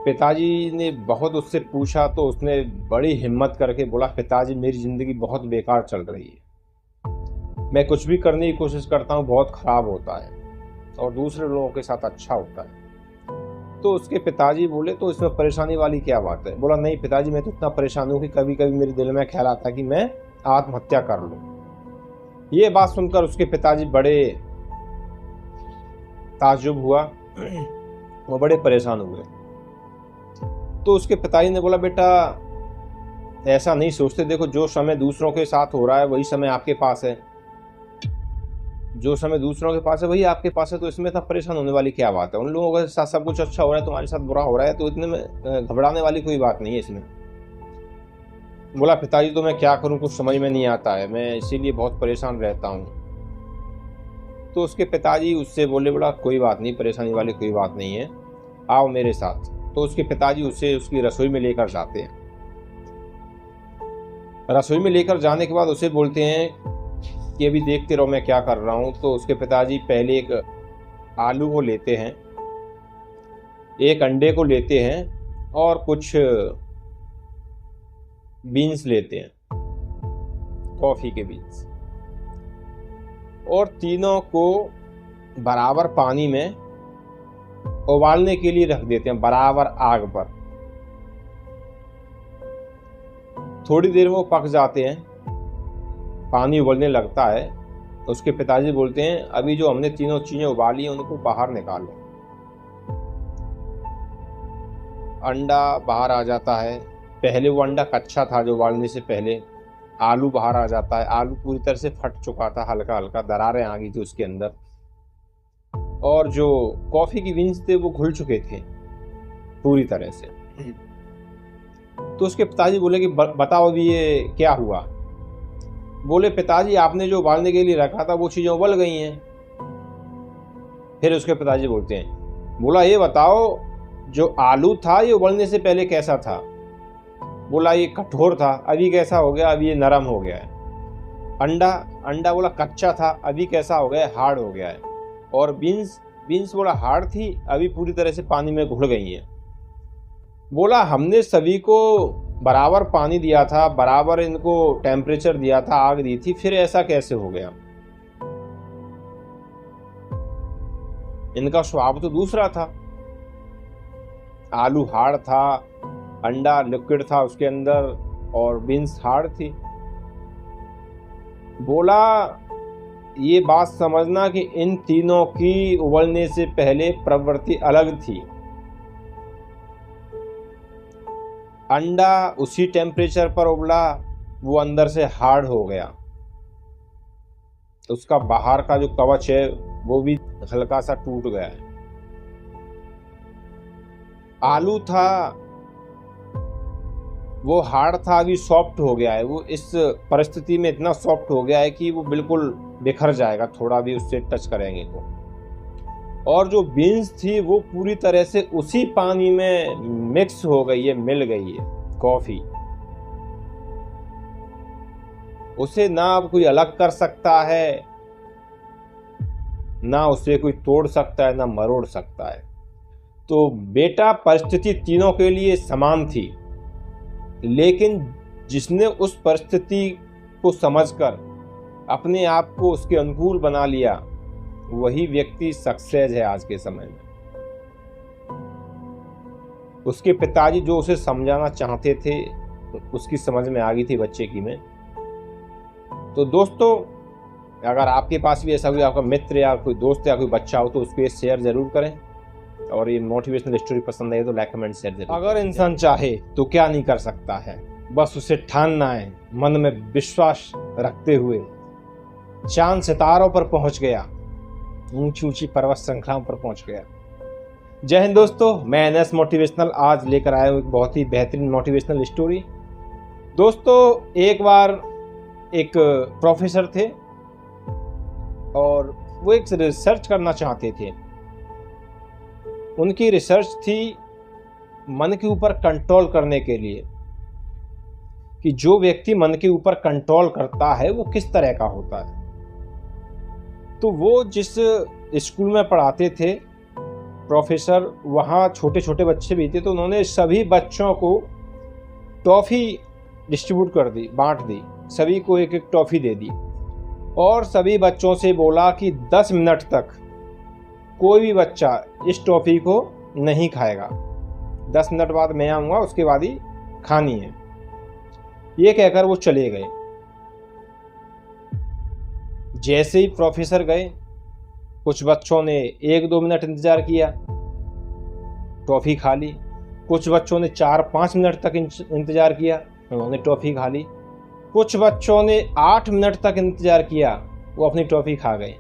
पिताजी ने बहुत उससे पूछा तो उसने बड़ी हिम्मत करके बोला, पिताजी मेरी जिंदगी बहुत बेकार चल रही है, मैं कुछ भी करने की कोशिश करता हूँ बहुत ख़राब होता है और दूसरे लोगों के साथ अच्छा होता है। तो उसके पिताजी बोले तो इसमें परेशानी वाली क्या बात है? बोला नहीं पिताजी, मैं तो इतना परेशान हूँ कि कभी कभी मेरे दिल में ख्याल आता है कि मैं आत्महत्या कर लूँ। ये बात सुनकर उसके पिताजी बड़े ताज्जुब हुआ, वो बड़े परेशान हुए। तो उसके पिताजी ने बोला बेटा ऐसा नहीं सोचते, देखो जो समय दूसरों के साथ हो रहा है वही समय आपके पास है, जो समय दूसरों के पास है वही आपके पास है, तो इसमें इतना परेशान होने वाली क्या बात है? उन लोगों के साथ सब कुछ अच्छा हो रहा है, तुम्हारे साथ बुरा हो रहा है, तो इतने में घबराने वाली कोई बात नहीं है इसमें। बोला पिताजी तो मैं क्या करूं, कुछ समझ में नहीं आता है, मैं इसीलिए बहुत परेशान रहता हूं। तो उसके पिताजी उससे बोले बोला कोई बात नहीं, परेशानी वाली कोई बात नहीं है, आओ मेरे साथ। तो उसके पिताजी उसे उसकी रसोई में लेकर जाते हैं। रसोई में लेकर जाने के बाद उसे बोलते हैं कि अभी देखते रहो मैं क्या कर रहा हूँ। तो उसके पिताजी पहले एक आलू को लेते हैं, एक अंडे को लेते हैं और कुछ बीन्स लेते हैं, कॉफ़ी के बीन्स, और तीनों को बराबर पानी में उबालने के लिए रख देते हैं, बराबर आग पर। थोड़ी देर में वो पक जाते हैं, पानी उबलने लगता है। तो उसके पिताजी बोलते हैं अभी जो हमने तीनों चीजें उबाली हैं उनको बाहर निकालो। अंडा बाहर आ जाता है, पहले वो अंडा कच्चा था जो उबालने से पहले। आलू बाहर आ जाता है, आलू पूरी तरह से फट चुका था, हल्का हल्का दरारें आ गई थी उसके अंदर। और जो कॉफी की बीन्स थे वो घुल चुके थे पूरी तरह से। तो उसके पिताजी बोले कि बताओ अभी ये क्या हुआ? बोले पिताजी आपने जो उबालने के लिए रखा था वो चीजें उबल गई हैं। फिर उसके पिताजी बोलते हैं, बोला ये बताओ जो आलू था ये उबलने से पहले कैसा था? बोला ये कठोर था, अभी कैसा हो गया? अभी ये नरम हो गया है। अंडा बोला कच्चा था, अभी कैसा हो गया? हार्ड हो गया है। और बीन्स बोला हार्ड थी, अभी पूरी तरह से पानी में घुल गई हैं। बोला हमने सभी को बराबर पानी दिया था, बराबर इनको टेम्परेचर दिया था, आग दी थी, फिर ऐसा कैसे हो गया? इनका स्वभाव तो दूसरा था। आलू हार्ड था, अंडा लिक्विड था उसके अंदर, और बीन्स हार्ड थी। बोला ये बात समझना कि इन तीनों की उबलने से पहले प्रवृत्ति अलग थी। अंडा उसी टेम्परेचर पर उबला, वो अंदर से हार्ड हो गया, उसका बाहर का जो कवच है वो भी हल्का सा टूट गया है। आलू था वो हार्ड था, अभी सॉफ्ट हो गया है, वो इस परिस्थिति में इतना सॉफ्ट हो गया है कि वो बिल्कुल बिखर जाएगा थोड़ा भी उससे टच करेंगे तो। और जो बीन्स थी वो पूरी तरह से उसी पानी में मिक्स हो गई है, मिल गई है कॉफी। उसे ना अब कोई अलग कर सकता है, ना उसे कोई तोड़ सकता है, ना मरोड़ सकता है। तो बेटा परिस्थिति तीनों के लिए समान थी, लेकिन जिसने उस परिस्थिति को समझकर अपने आप को उसके अनुकूल बना लिया वही व्यक्ति सक्सेस है आज के समय में। उसके पिताजी जो उसे समझाना चाहते थे उसकी समझ में आ गई थी बच्चे की में। तो दोस्तों अगर आपके पास भी ऐसा कोई आपका मित्र या कोई दोस्त या कोई बच्चा हो तो उसको ये शेयर जरूर करें, और ये मोटिवेशनल स्टोरी पसंद आई तो लाइक कमेंट शेयर जरूर। अगर इंसान चाहे तो क्या नहीं कर सकता है, बस उसे ठानना है, मन में विश्वास रखते हुए। चांद सितारों पर पहुंच गया, ऊंची ऊंची पर्वत श्रृंखलाओं पर पहुंच गया। जय हिंद दोस्तों, मैं एनएस मोटिवेशनल आज लेकर आया हूं एक बहुत ही बेहतरीन मोटिवेशनल स्टोरी। दोस्तों एक बार एक प्रोफेसर थे और वो एक रिसर्च करना चाहते थे। उनकी रिसर्च थी मन के ऊपर कंट्रोल करने के लिए, कि जो व्यक्ति मन के ऊपर कंट्रोल करता है वो किस तरह का होता है। तो वो जिस स्कूल में पढ़ाते थे प्रोफेसर, वहाँ छोटे छोटे बच्चे भी थे, तो उन्होंने सभी बच्चों को टॉफ़ी डिस्ट्रीब्यूट कर दी, बांट दी, सभी को एक एक टॉफ़ी दे दी। और सभी बच्चों से बोला कि 10 मिनट तक कोई भी बच्चा इस टॉफ़ी को नहीं खाएगा। 10 मिनट बाद मैं आऊँगा, उसके बाद ही खानी है। ये कहकर वो चले गए। जैसे ही प्रोफेसर गए, कुछ बच्चों ने 1-2 मिनट इंतज़ार किया, टॉफ़ी खा ली। कुछ बच्चों ने 4-5 मिनट तक इंतज़ार किया, उन्होंने टॉफ़ी खा ली। कुछ बच्चों ने 8 मिनट तक इंतज़ार किया, वो अपनी टॉफ़ी खा गए।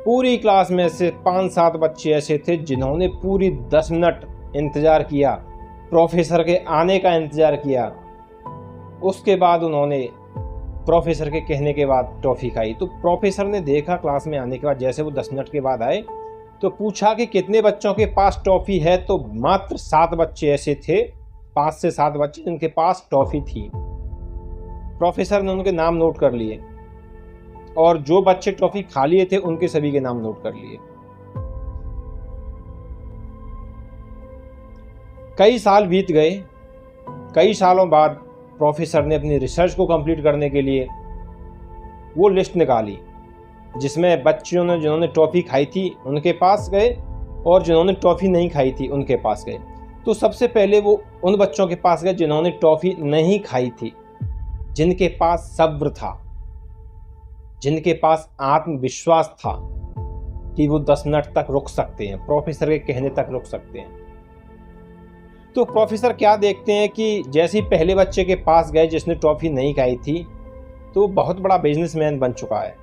पूरी क्लास में से 5-7 बच्चे ऐसे थे जिन्होंने पूरी 10 मिनट इंतज़ार किया, प्रोफेसर के आने का इंतज़ार किया। उसके बाद उन्होंने प्रोफेसर के कहने के बाद टॉफ़ी खाई। तो प्रोफेसर ने देखा क्लास में आने के बाद, जैसे वो 10 मिनट के बाद आए तो पूछा कि कितने बच्चों के पास टॉफ़ी है, तो मात्र 7 बच्चे ऐसे थे, 5 से 7 बच्चे जिनके पास टॉफ़ी थी। प्रोफेसर ने उनके नाम नोट कर लिए और जो बच्चे टॉफ़ी खा लिए थे उनके सभी के नाम नोट कर लिए। कई साल बीत गए। कई सालों बाद प्रोफेसर ने अपनी रिसर्च को कंप्लीट करने के लिए वो लिस्ट निकाली जिसमें बच्चों ने जिन्होंने टॉफ़ी खाई थी उनके पास गए और जिन्होंने टॉफ़ी नहीं खाई थी उनके पास गए। तो सबसे पहले वो उन बच्चों के पास गए जिन्होंने टॉफ़ी नहीं खाई थी, जिनके पास सब्र था, जिनके पास आत्मविश्वास था कि वो 10 मिनट तक रुक सकते हैं, प्रोफेसर के कहने तक रुक सकते हैं। तो प्रोफेसर क्या देखते हैं कि जैसे ही पहले बच्चे के पास गए जिसने टॉफ़ी नहीं खाई थी, तो बहुत बड़ा बिजनेसमैन बन चुका है।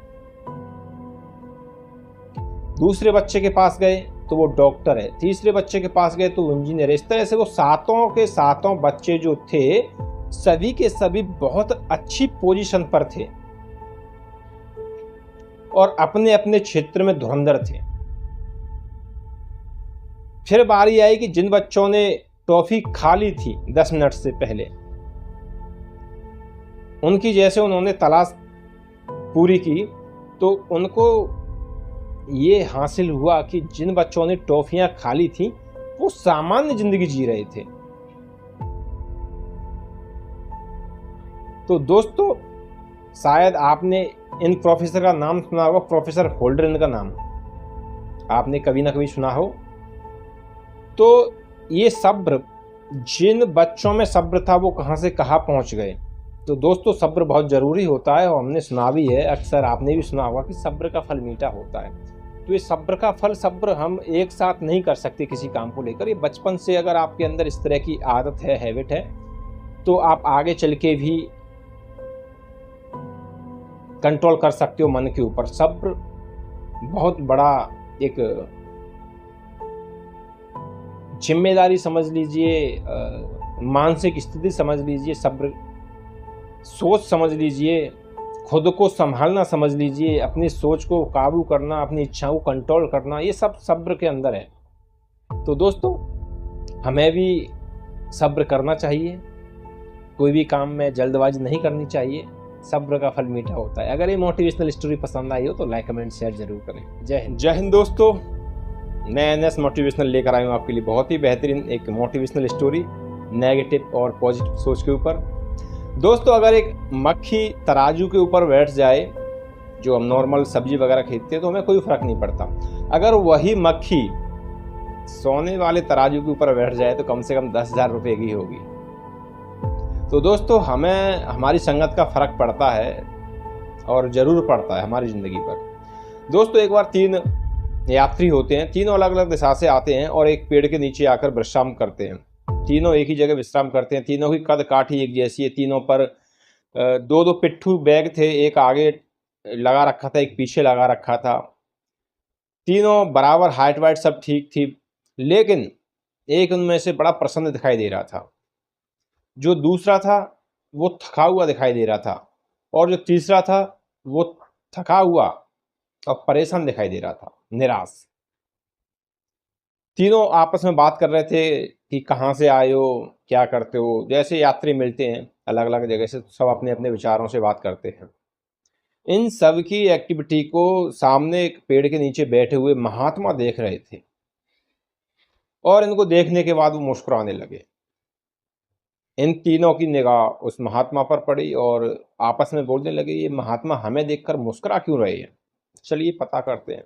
दूसरे बच्चे के पास गए तो वो डॉक्टर है, तीसरे बच्चे के पास गए तो वो इंजीनियर है। इस तरह से वो सातों के सातों बच्चे जो थे, सभी के सभी बहुत अच्छी पोजीशन पर थे और अपने अपने क्षेत्र में धुरंधर थे। फिर बारी आई कि जिन बच्चों ने टॉफ़ी खा ली थी 10 मिनट से पहले, उनकी जैसे उन्होंने तलाश पूरी की तो उनको ये हासिल हुआ कि जिन बच्चों ने टॉफ़ियां खा ली थी वो सामान्य जिंदगी जी रहे थे। तो दोस्तों, शायद आपने इन प्रोफेसर का नाम सुना होगा, प्रोफेसर होल्डरेन का नाम आपने कभी ना कभी सुना हो। तो ये सब्र, जिन बच्चों में सब्र था वो कहाँ से कहाँ पहुँच गए। तो दोस्तों, सब्र बहुत ज़रूरी होता है और हमने सुना भी है, अक्सर आपने भी सुना होगा कि सब्र का फल मीठा होता है। तो ये सब्र का फल, सब्र हम एक साथ नहीं कर सकते किसी काम को लेकर। ये बचपन से अगर आपके अंदर इस तरह की आदत है, हैबिट है, तो आप आगे चल के भी कंट्रोल कर सकते हो मन के ऊपर। सब्र बहुत बड़ा एक जिम्मेदारी समझ लीजिए, मानसिक स्थिति समझ लीजिए, सब्र सोच समझ लीजिए, खुद को संभालना समझ लीजिए, अपनी सोच को काबू करना, अपनी इच्छाओं को कंट्रोल करना, ये सब सब्र के अंदर है। तो दोस्तों, हमें भी सब्र करना चाहिए, कोई भी काम में जल्दबाजी नहीं करनी चाहिए। सब्र का फल मीठा होता है। अगर ये मोटिवेशनल स्टोरी पसंद आई हो तो लाइक, कमेंट, शेयर जरूर करें। जय हिंद। जय हिंद दोस्तों, मैं एनएस मोटिवेशनल लेकर आया हूँ आपके लिए बहुत ही बेहतरीन एक मोटिवेशनल स्टोरी, नेगेटिव और पॉजिटिव सोच के ऊपर। दोस्तों, अगर एक मक्खी तराजू के ऊपर बैठ जाए, जो हम नॉर्मल सब्जी वगैरह खरीदते हैं, तो हमें कोई फर्क नहीं पड़ता। अगर वही मक्खी सोने वाले तराजू के ऊपर बैठ जाए तो कम से कम 10,000 रुपये की होगी। तो दोस्तों, हमें हमारी संगत का फर्क पड़ता है और ज़रूर पड़ता है हमारी ज़िंदगी पर। दोस्तों, एक बार 3 यात्री होते हैं, तीनों अलग अलग दिशा से आते हैं और एक पेड़ के नीचे आकर विश्राम करते हैं। तीनों एक ही जगह विश्राम करते हैं। तीनों की कद काठी एक जैसी है। तीनों पर 2-2 पिट्ठू बैग थे, एक आगे लगा रखा था, एक पीछे लगा रखा था। तीनों बराबर हाइट वाइट सब ठीक थी, लेकिन एक उनमें से बड़ा प्रसन्न दिखाई दे रहा था। जो दूसरा था वो थका हुआ दिखाई दे रहा था और जो तीसरा था वो थका हुआ और परेशान दिखाई दे रहा था, निराश। तीनों आपस में बात कर रहे थे कि कहाँ से आए हो, क्या करते हो। जैसे यात्री मिलते हैं अलग अलग जगह से, सब अपने अपने विचारों से बात करते हैं। इन सब की एक्टिविटी को सामने एक पेड़ के नीचे बैठे हुए महात्मा देख रहे थे और इनको देखने के बाद वो मुस्कुराने लगे। इन तीनों की निगाह उस महात्मा पर पड़ी और आपस में बोलने लगे, ये महात्मा हमें देखकर मुस्कुरा क्यों रहे हैं, चलिए पता करते हैं।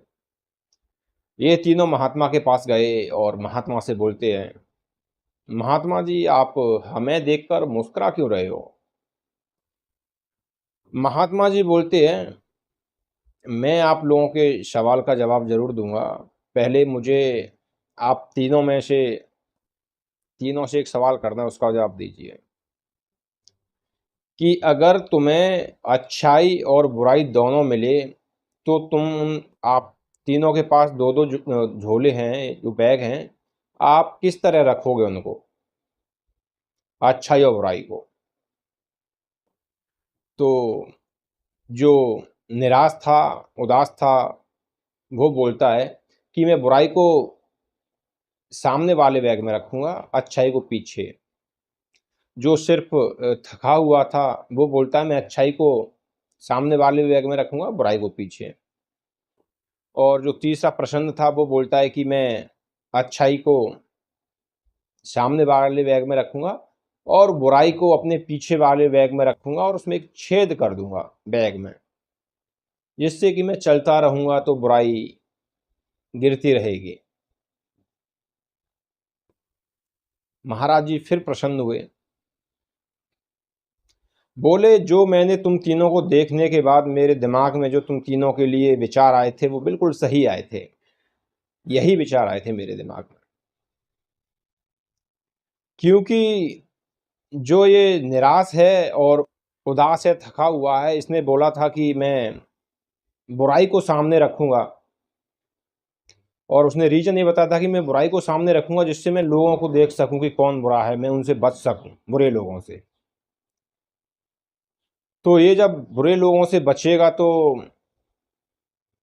ये तीनों महात्मा के पास गए और महात्मा से बोलते हैं, महात्मा जी आप हमें देखकर मुस्कुरा क्यों रहे हो। महात्मा जी बोलते हैं, मैं आप लोगों के सवाल का जवाब जरूर दूंगा, पहले मुझे आप तीनों से एक सवाल करना है, उसका जवाब दीजिए कि अगर तुम्हें अच्छाई और बुराई दोनों मिले तो आप तीनों के पास दो दो झोले हैं, जो बैग हैं, आप किस तरह रखोगे उनको, अच्छाई और बुराई को। तो जो निराश था, उदास था, वो बोलता है कि मैं बुराई को सामने वाले बैग में रखूंगा, अच्छाई को पीछे। जो सिर्फ थका हुआ था वो बोलता है मैं अच्छाई को सामने वाले बैग में रखूंगा, बुराई को पीछे। और जो तीसरा प्रश्न था वो बोलता है कि मैं अच्छाई को सामने वाले बैग में रखूंगा और बुराई को अपने पीछे वाले बैग में रखूंगा और उसमें एक छेद कर दूंगा बैग में, जिससे कि मैं चलता रहूंगा तो बुराई गिरती रहेगी। महाराज जी फिर प्रसन्न हुए, बोले जो मैंने तुम तीनों को देखने के बाद मेरे दिमाग में जो तुम तीनों के लिए विचार आए थे वो बिल्कुल सही आए थे, यही विचार आए थे मेरे दिमाग में। क्योंकि जो ये निराश है और उदास है, थका हुआ है, इसने बोला था कि मैं बुराई को सामने रखूंगा, और उसने रीजन ये बताया था कि मैं बुराई को सामने रखूंगा जिससे मैं लोगों को देख सकूं कि कौन बुरा है, मैं उनसे बच सकूं, बुरे लोगों से। तो ये जब बुरे लोगों से बचेगा तो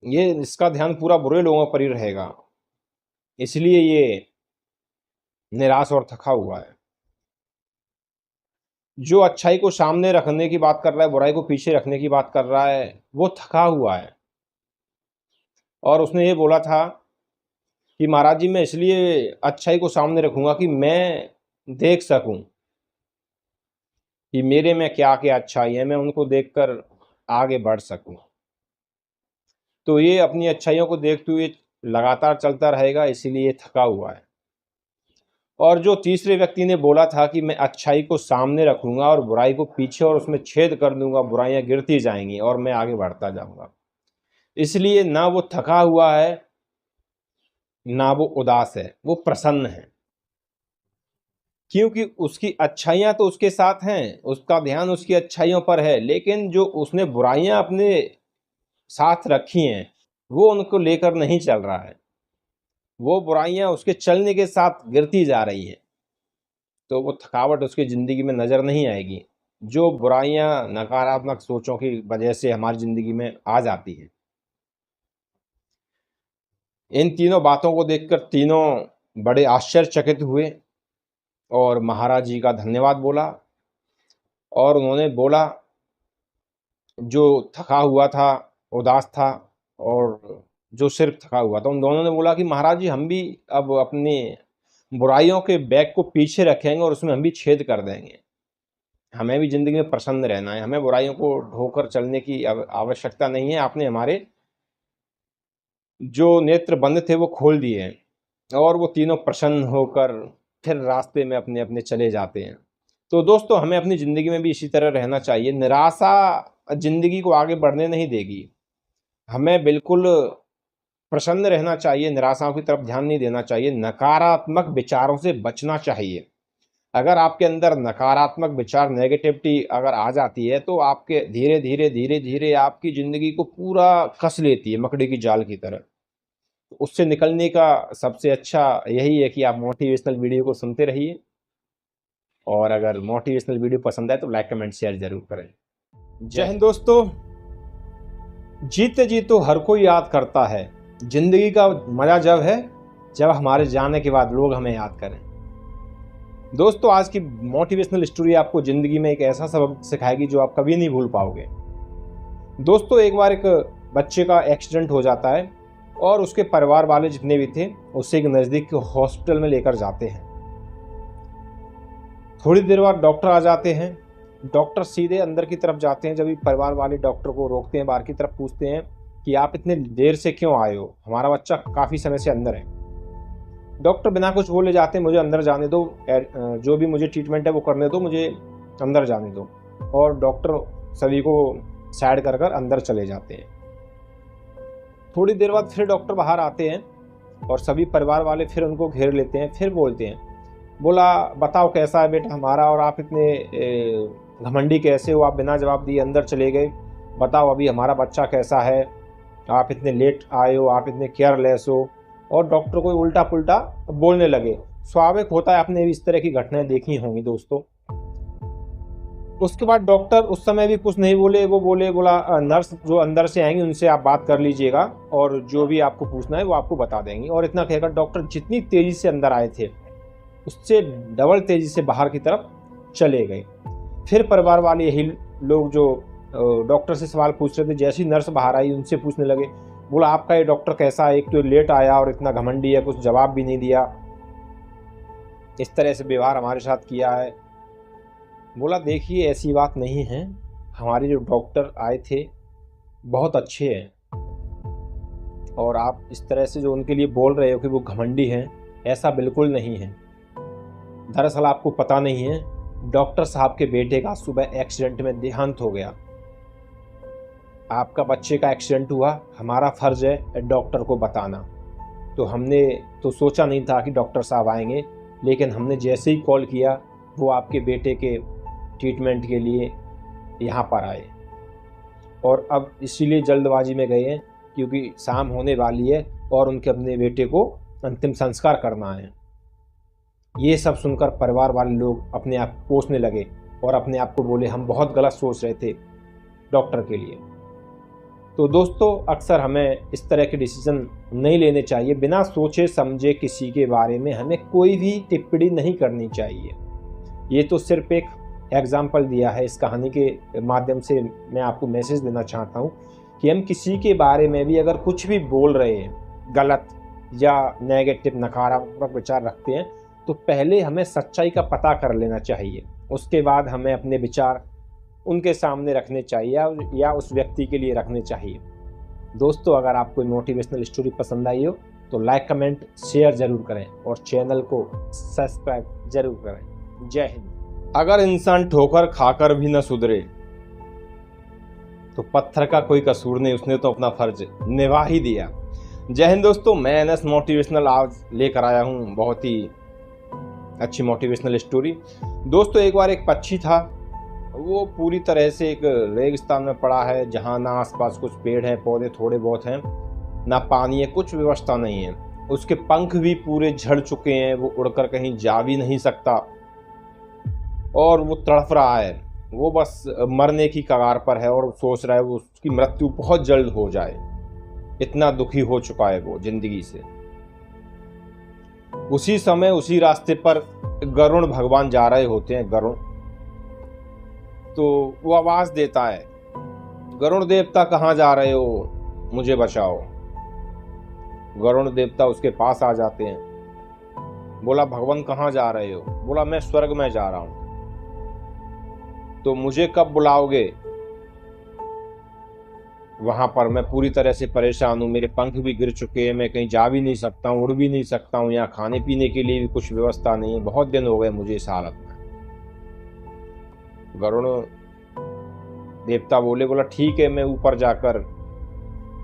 ये इसका ध्यान पूरा बुरे लोगों पर ही रहेगा, इसलिए ये निराश और थका हुआ है। जो अच्छाई को सामने रखने की बात कर रहा है, बुराई को पीछे रखने की बात कर रहा है, वो थका हुआ है। और उसने ये बोला था कि महाराज जी मैं इसलिए अच्छाई को सामने रखूंगा कि मैं देख सकूं कि मेरे में क्या क्या अच्छाई है, मैं उनको देखकर आगे बढ़ सकूं। तो ये अपनी अच्छाइयों को देखते हुए लगातार चलता रहेगा, इसीलिए थका हुआ है। और जो तीसरे व्यक्ति ने बोला था कि मैं अच्छाई को सामने रखूंगा और बुराई को पीछे और उसमें छेद कर दूंगा, बुराइयां गिरती जाएंगी और मैं आगे बढ़ता जाऊंगा, इसलिए ना वो थका हुआ है ना वो उदास है, वो प्रसन्न है। क्योंकि उसकी अच्छाइयां तो उसके साथ हैं, उसका ध्यान उसकी अच्छाइयों पर है, लेकिन जो उसने बुराइयां अपने साथ रखी हैं वो उनको लेकर नहीं चल रहा है, वो बुराइयां उसके चलने के साथ गिरती जा रही हैं, तो वो थकावट उसकी ज़िंदगी में नज़र नहीं आएगी, जो बुराइयां नकारात्मक सोचों की वजह से हमारी ज़िंदगी में आ जाती हैं। इन तीनों बातों को देखकर तीनों बड़े आश्चर्यचकित हुए और महाराज जी का धन्यवाद बोला। और उन्होंने बोला, जो थका हुआ था, उदास था, और जो सिर्फ थका हुआ था, उन दोनों ने बोला कि महाराज जी हम भी अब अपनी बुराइयों के बैग को पीछे रखेंगे और उसमें हम भी छेद कर देंगे, हमें भी ज़िंदगी में प्रसन्न रहना है, हमें बुराइयों को ढोकर चलने की आवश्यकता नहीं है। आपने हमारे जो नेत्र बंद थे वो खोल दिए हैं। और वो तीनों प्रसन्न होकर फिर रास्ते में अपने अपने चले जाते हैं। तो दोस्तों हमें अपनी ज़िंदगी में भी इसी तरह रहना चाहिए। निराशा ज़िंदगी को आगे बढ़ने नहीं देगी, हमें बिल्कुल प्रसन्न रहना चाहिए, निराशाओं की तरफ ध्यान नहीं देना चाहिए, नकारात्मक विचारों से बचना चाहिए। अगर आपके अंदर नकारात्मक विचार, नेगेटिविटी अगर आ जाती है तो आपके धीरे धीरे धीरे धीरे आपकी ज़िंदगी को पूरा कस लेती है मकड़ी की जाल की तरह। उससे निकलने का सबसे अच्छा यही है कि आप मोटिवेशनल वीडियो को सुनते रहिए, और अगर मोटिवेशनल वीडियो पसंद आए तो लाइक कमेंट शेयर जरूर करें। जय हिंद दोस्तों। जीते जी तो हर कोई याद करता है, जिंदगी का मजा जब है जब हमारे जाने के बाद लोग हमें याद करें। दोस्तों आज की मोटिवेशनल स्टोरी आपको जिंदगी में एक ऐसा सबक सिखाएगी जो आप कभी नहीं भूल पाओगे। दोस्तों एक बार एक बच्चे का एक्सीडेंट हो जाता है और उसके परिवार वाले जितने भी थे उसे एक नज़दीक के हॉस्पिटल में लेकर जाते हैं। थोड़ी देर बाद डॉक्टर आ जाते हैं। डॉक्टर सीधे अंदर की तरफ जाते हैं। जब भी परिवार वाले डॉक्टर को रोकते हैं, बाहर की तरफ पूछते हैं कि आप इतने देर से क्यों आए हो, हमारा बच्चा काफ़ी समय से अंदर है। डॉक्टर बिना कुछ बोले जाते हैं, मुझे अंदर जाने दो, जो भी मुझे ट्रीटमेंट है वो करने दो, मुझे अंदर जाने दो। और डॉक्टर सभी को साइड कर कर अंदर चले जाते हैं। थोड़ी देर बाद फिर डॉक्टर बाहर आते हैं और सभी परिवार वाले फिर उनको घेर लेते हैं। फिर बोलते हैं, बोला बताओ कैसा है बेटा हमारा, और आप इतने घमंडी कैसे हो, आप बिना जवाब दिए अंदर चले गए, बताओ अभी हमारा बच्चा कैसा है, आप इतने लेट आए हो, आप इतने केयरलेस हो। और डॉक्टर को उल्टा पुल्टा बोलने लगे। स्वाभाविक होता है, आपने भी इस तरह की घटनाएं देखी होंगी दोस्तों। उसके बाद डॉक्टर उस समय भी कुछ नहीं बोले। वो बोला नर्स जो अंदर से आएंगी उनसे आप बात कर लीजिएगा और जो भी आपको पूछना है वो आपको बता देंगी। और इतना कहकर डॉक्टर जितनी तेजी से अंदर आए थे उससे डबल तेजी से बाहर की तरफ चले गए। फिर परिवार वाले यही लोग जो डॉक्टर से सवाल पूछ रहे थे, जैसी नर्स बाहर आई उनसे पूछने लगे, बोला आपका ये डॉक्टर कैसा है, एक तो लेट आया और इतना घमंडी है, कुछ जवाब भी नहीं दिया, इस तरह से व्यवहार हमारे साथ किया है। बोला देखिए ऐसी बात नहीं है, हमारे जो डॉक्टर आए थे बहुत अच्छे हैं, और आप इस तरह से जो उनके लिए बोल रहे हो कि वो घमंडी हैं, ऐसा बिल्कुल नहीं है। दरअसल आपको पता नहीं है, डॉक्टर साहब के बेटे का सुबह एक्सीडेंट में देहांत हो गया। आपका बच्चे का एक्सीडेंट हुआ, हमारा फर्ज है डॉक्टर को बताना। तो हमने तो सोचा नहीं था कि डॉक्टर साहब आएंगे, लेकिन हमने जैसे ही कॉल किया वो आपके बेटे के ट्रीटमेंट के लिए यहाँ पर आए। और अब इसीलिए जल्दबाजी में गए हैं क्योंकि शाम होने वाली है और उनके अपने बेटे को अंतिम संस्कार करना है। ये सब सुनकर परिवार वाले लोग अपने आप कोसने लगे और अपने आप को बोले हम बहुत गलत सोच रहे थे डॉक्टर के लिए। तो दोस्तों अक्सर हमें इस तरह के डिसीजन नहीं लेने चाहिए। बिना सोचे समझे किसी के बारे में हमें कोई भी टिप्पणी नहीं करनी चाहिए। ये तो सिर्फ एक एग्जाम्पल दिया है। इस कहानी के माध्यम से मैं आपको मैसेज देना चाहता हूँ कि हम किसी के बारे में भी अगर कुछ भी बोल रहे हैं गलत या नेगेटिव नकारात्मक विचार रखते हैं तो पहले हमें सच्चाई का पता कर लेना चाहिए। उसके बाद हमें अपने विचार उनके सामने रखने चाहिए या उस व्यक्ति के लिए रखने चाहिए। दोस्तों अगर आपको मोटिवेशनल स्टोरी पसंद आई हो तो लाइक कमेंट शेयर ज़रूर करें और चैनल को सब्सक्राइब ज़रूर करें। जय हिंद। अगर इंसान ठोकर खाकर भी न सुधरे तो पत्थर का कोई कसूर नहीं, उसने तो अपना फर्ज निभा ही दिया। जय हिंद दोस्तों, मैं एनएस मोटिवेशनल आज लेकर आया हूँ बहुत ही अच्छी मोटिवेशनल स्टोरी। दोस्तों एक बार एक पक्षी था, वो पूरी तरह से एक रेगिस्तान में पड़ा है जहाँ ना आसपास कुछ पेड़ हैं पौधे थोड़े बहुत हैं, ना पानी है, कुछ व्यवस्था नहीं है। उसके पंख भी पूरे झड़ चुके हैं, वो उड़कर कहीं जा भी नहीं सकता और वो तड़फ रहा है। वो बस मरने की कगार पर है और सोच रहा है वो उसकी मृत्यु बहुत जल्द हो जाए। इतना दुखी हो चुका है वो जिंदगी से। उसी समय उसी रास्ते पर गरुड़ भगवान जा रहे होते हैं। गरुड़ तो वो आवाज देता है, गरुड़ देवता कहाँ जा रहे हो, मुझे बचाओ। गरुड़ देवता उसके पास आ जाते हैं। बोला भगवान कहाँ जा रहे हो? बोला मैं स्वर्ग में जा रहा हूं। तो मुझे कब बुलाओगे? वहां पर मैं पूरी तरह से परेशान हूं, मेरे पंख भी गिर चुके हैं, मैं कहीं जा भी नहीं सकता हूं, उड़ भी नहीं सकता हूं, यहाँ खाने पीने के लिए भी कुछ व्यवस्था नहीं है, बहुत दिन हो गए मुझे इस हालत में। गरुड़ देवता बोला ठीक है मैं ऊपर जाकर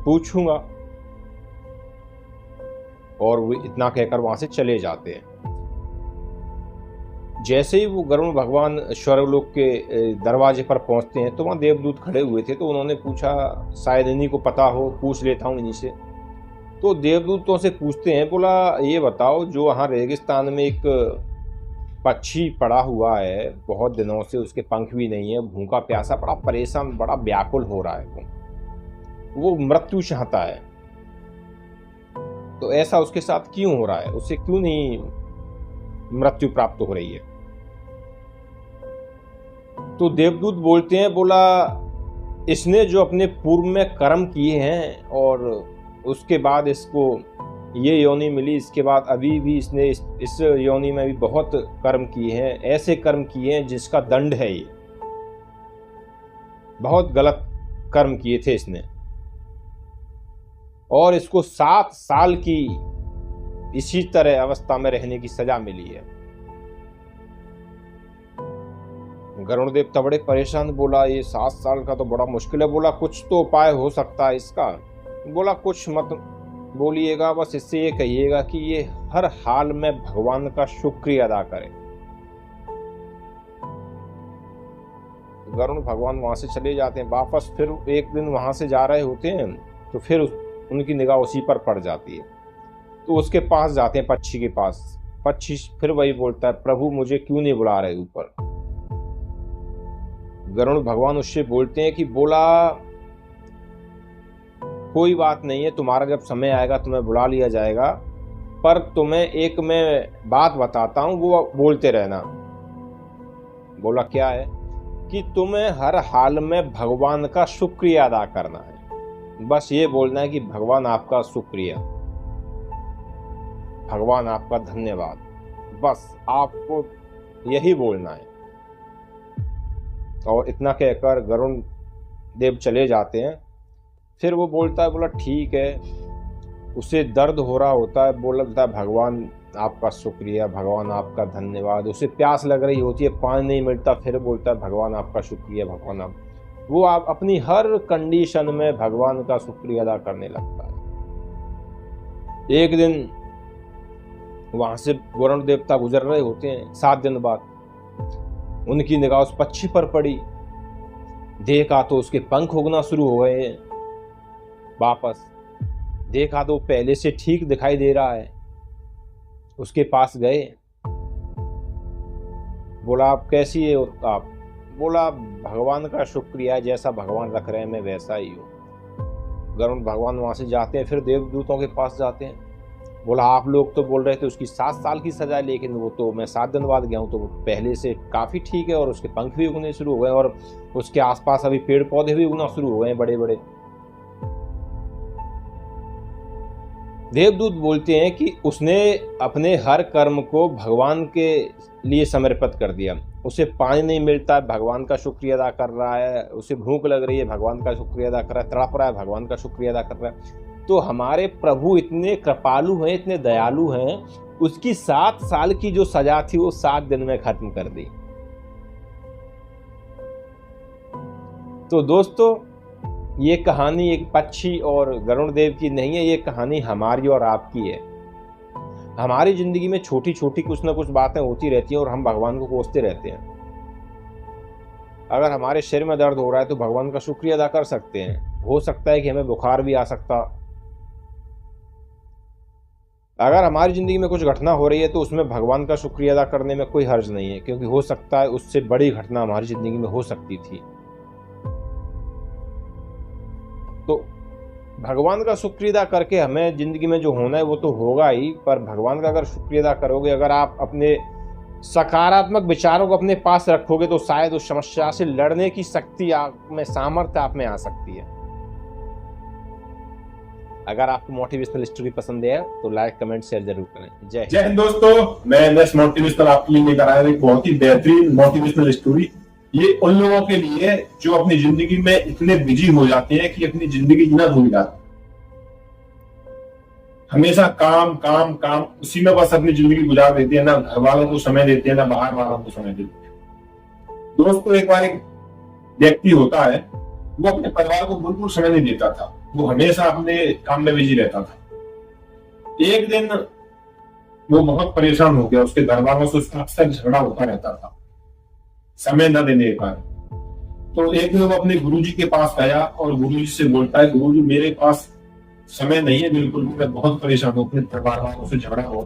पूछूंगा। और वो इतना कहकर वहां से चले जाते हैं। जैसे ही वो गरुड़ भगवान स्वर्गलोक के दरवाजे पर पहुंचते हैं तो वहां देवदूत खड़े हुए थे। तो उन्होंने पूछा शायद इन्हीं को पता हो, पूछ लेता हूं इन्हीं से। तो देवदूतों से पूछते हैं, बोला ये बताओ जो वहाँ रेगिस्तान में एक पक्षी पड़ा हुआ है बहुत दिनों से, उसके पंख भी नहीं है, भूखा प्यासा, बड़ा परेशान, बड़ा व्याकुल हो रहा है, वो मृत्यु चाहता है, तो ऐसा उसके साथ क्यों हो रहा है, उसे क्यों नहीं मृत्यु प्राप्त हो रही है? तो देवदूत बोलते हैं, बोला इसने जो अपने पूर्व में कर्म किए हैं और उसके बाद इसको ये योनि मिली, इसके बाद अभी भी इसने इस योनि में भी बहुत कर्म किए हैं, ऐसे कर्म किए हैं जिसका दंड है। ये बहुत गलत कर्म किए थे इसने, और इसको 7 साल की इसी तरह अवस्था में रहने की सजा मिली है। गरुड़ देवता बड़े परेशान, बोला ये 7 साल का तो बड़ा मुश्किल है। बोला कुछ तो उपाय हो सकता है इसका। बोला कुछ मत बोलिएगा, बस इससे ये कहिएगा कि ये हर हाल में भगवान का शुक्रिया अदा करे। गरुड़ भगवान वहां से चले जाते हैं वापस। फिर एक दिन वहां से जा रहे होते हैं तो फिर उनकी निगाह उसी पर पड़ जाती है, तो उसके पास जाते हैं, पक्षी के पास। पक्षी फिर वही बोलता है, प्रभु मुझे क्यों नहीं बुला रहे ऊपर। गरुड़ भगवान उससे बोलते हैं कि बोला कोई बात नहीं है, तुम्हारा जब समय आएगा तुम्हें बुला लिया जाएगा, पर तुम्हें एक मैं बात बताता हूं, वो बोलते रहना। बोला क्या है? कि तुम्हें हर हाल में भगवान का शुक्रिया अदा करना है। बस ये बोलना है कि भगवान आपका शुक्रिया, भगवान आपका धन्यवाद, बस आपको यही बोलना है। और इतना कहकर गरुड़ देव चले जाते हैं। फिर वो बोलता है, बोला ठीक है, उसे दर्द हो रहा होता है, बोलता है भगवान आपका शुक्रिया, भगवान आपका धन्यवाद। उसे प्यास लग रही होती है, पानी नहीं मिलता, फिर बोलता है भगवान आपका शुक्रिया, भगवान आप। वो आप अपनी हर कंडीशन में भगवान का शुक्रिया अदा करने लगता है। एक दिन वहां से वरुण देवता गुजर रहे होते हैं 7 दिन बाद। उनकी निगाह उस पक्षी पर पड़ी, देखा तो उसके पंख उगना शुरू हो गए हैं वापस। देखा तो पहले से ठीक दिखाई दे रहा है। उसके पास गए, बोला आप कैसी है आप? बोला भगवान का शुक्रिया है, जैसा भगवान रख रहे हैं मैं वैसा ही हूँ। गरुड़ भगवान वहां से जाते हैं, फिर देवदूतों के पास जाते हैं। बोला आप लोग तो बोल रहे थे उसकी 7 साल की सजा, लेकिन वो तो मैं 7 दिन बाद गया हूँ तो वो पहले से काफी ठीक है, और उसके पंख भी उगने शुरू हो गए, और उसके आसपास अभी पेड़ पौधे भी उगना शुरू हो गए बड़े बड़े। देवदूत बोलते हैं कि उसने अपने हर कर्म को भगवान के लिए समर्पित कर दिया। उसे पानी नहीं मिलता है, भगवान का शुक्रिया अदा कर रहा है। उसे भूख लग रही है, भगवान का शुक्रिया अदा कर रहा है। तड़प रहा है, भगवान का शुक्रिया अदा कर रहा है। तो हमारे प्रभु इतने कृपालु हैं, इतने दयालु हैं, उसकी 7 साल की जो सजा थी वो 7 दिन में खत्म कर दी। तो दोस्तों, ये कहानी एक पक्षी और गरुड़ देव की नहीं है, ये कहानी हमारी और आपकी है। हमारी जिंदगी में छोटी छोटी कुछ ना कुछ बातें होती रहती हैं और हम भगवान को कोसते रहते हैं। अगर हमारे शरीर में दर्द हो रहा है तो भगवान का शुक्रिया अदा कर सकते हैं। हो सकता है कि हमें बुखार भी आ सकता। अगर हमारी जिंदगी में कुछ घटना हो रही है तो उसमें भगवान का शुक्रिया अदा करने में कोई हर्ज नहीं है, क्योंकि हो सकता है उससे बड़ी घटना हमारी जिंदगी में हो सकती थी। तो भगवान का शुक्रिया अदा करके हमें जिंदगी में जो होना है वो तो होगा ही, पर भगवान का अगर शुक्रिया अदा करोगे, अगर आप अपने सकारात्मक विचारों को अपने पास रखोगे, तो शायद उस समस्या से लड़ने की शक्ति आप में, सामर्थ्य आप में आ सकती है। अगर आपको मोटिवेशनल स्टोरी पसंद है तो लाइक, कमेंट, शेयर जरूर करें। जय हिंद दोस्तों, मैं नेक्स्ट मोटिवेशनल आपके लिए लेकर आया एक बहुत ही बेहतरीन मोटिवेशनल स्टोरी। ये उन लोगों के लिए जो अपनी जिंदगी में इतने बिजी हो जाते हैं कि अपनी जिंदगी जीना भूल जाते हैं। हमेशा काम काम काम, उसी में बस अपनी जिंदगी गुजार देते हैं, ना घर वालों को समय देते हैं, ना बाहर वालों को समय देते हैं। दोस्तों, एक बार एक व्यक्ति होता है, वो अपने परिवार को बिल्कुल समय नहीं देता था। वो हमेशा अपने काम में बिजी रहता था। एक दिन वो बहुत परेशान हो गया, उसके घर वालों से उसका अक्सर झगड़ा होता रहता था समय न देने का। तो एक दिन वो अपने गुरुजी के पास गया और गुरुजी से बोलता है, गुरुजी मेरे पास समय नहीं है बिल्कुल, मैं बहुत परेशान हूँ, अपने परिवार वालों से झगड़ा हो।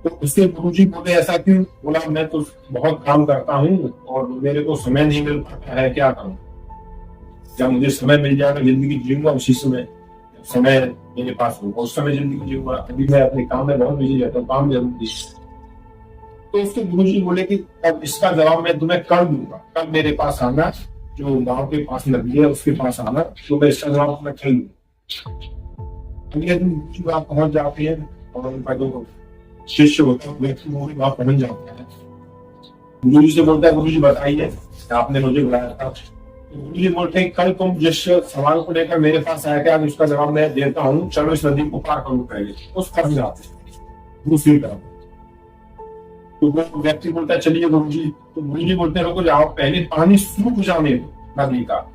तो उसके गुरुजी बोले ऐसा क्यों? बोला मैं तो बहुत काम करता हूँ और मेरे को समय नहीं मिल पाता है, क्या करूँ? जब मुझे समय मिल जाएगा जिंदगी जीऊंगा, उसी समय समय मेरे पास होगा उस समय जिंदगी जीऊंगा। अभी मैं अपने काम में बहुत बिजी रहता हूँ, काम जरूरी। तो उसके गुरुजी बोले कि अब इसका जवाब मैं तुम्हें कर दूंगा, कल मेरे पास आना, जो गांव के पास नदी है उसके पास आना, तो मैं इसका जवाब तुम्हें कर दूंगा। अगले दिन गुरुजी वहां पहुंच जाते हैं और उनका जो शिष्य होता है व्यक्ति वो भी वहां पहुंच जाता है। गुरुजी से बोलता है, गुरुजी बताइए आपने मुझे बुलाया था। तो गुरुजी बोलते हैं, कल तुम जिस सवाल को लेकर मेरे पास आया था, आज उसका जवाब मैं देता हूँ, चलो इस नदी को पार करो पहले। उस तरफ जाते हैं, दूसरी तरफ। तो वो व्यक्ति बोलता है, चलिए गुरुजी। तो गुरुजी बोलते हैं, रुको जाओ, पहले पानी सूख जाने दो नदी का,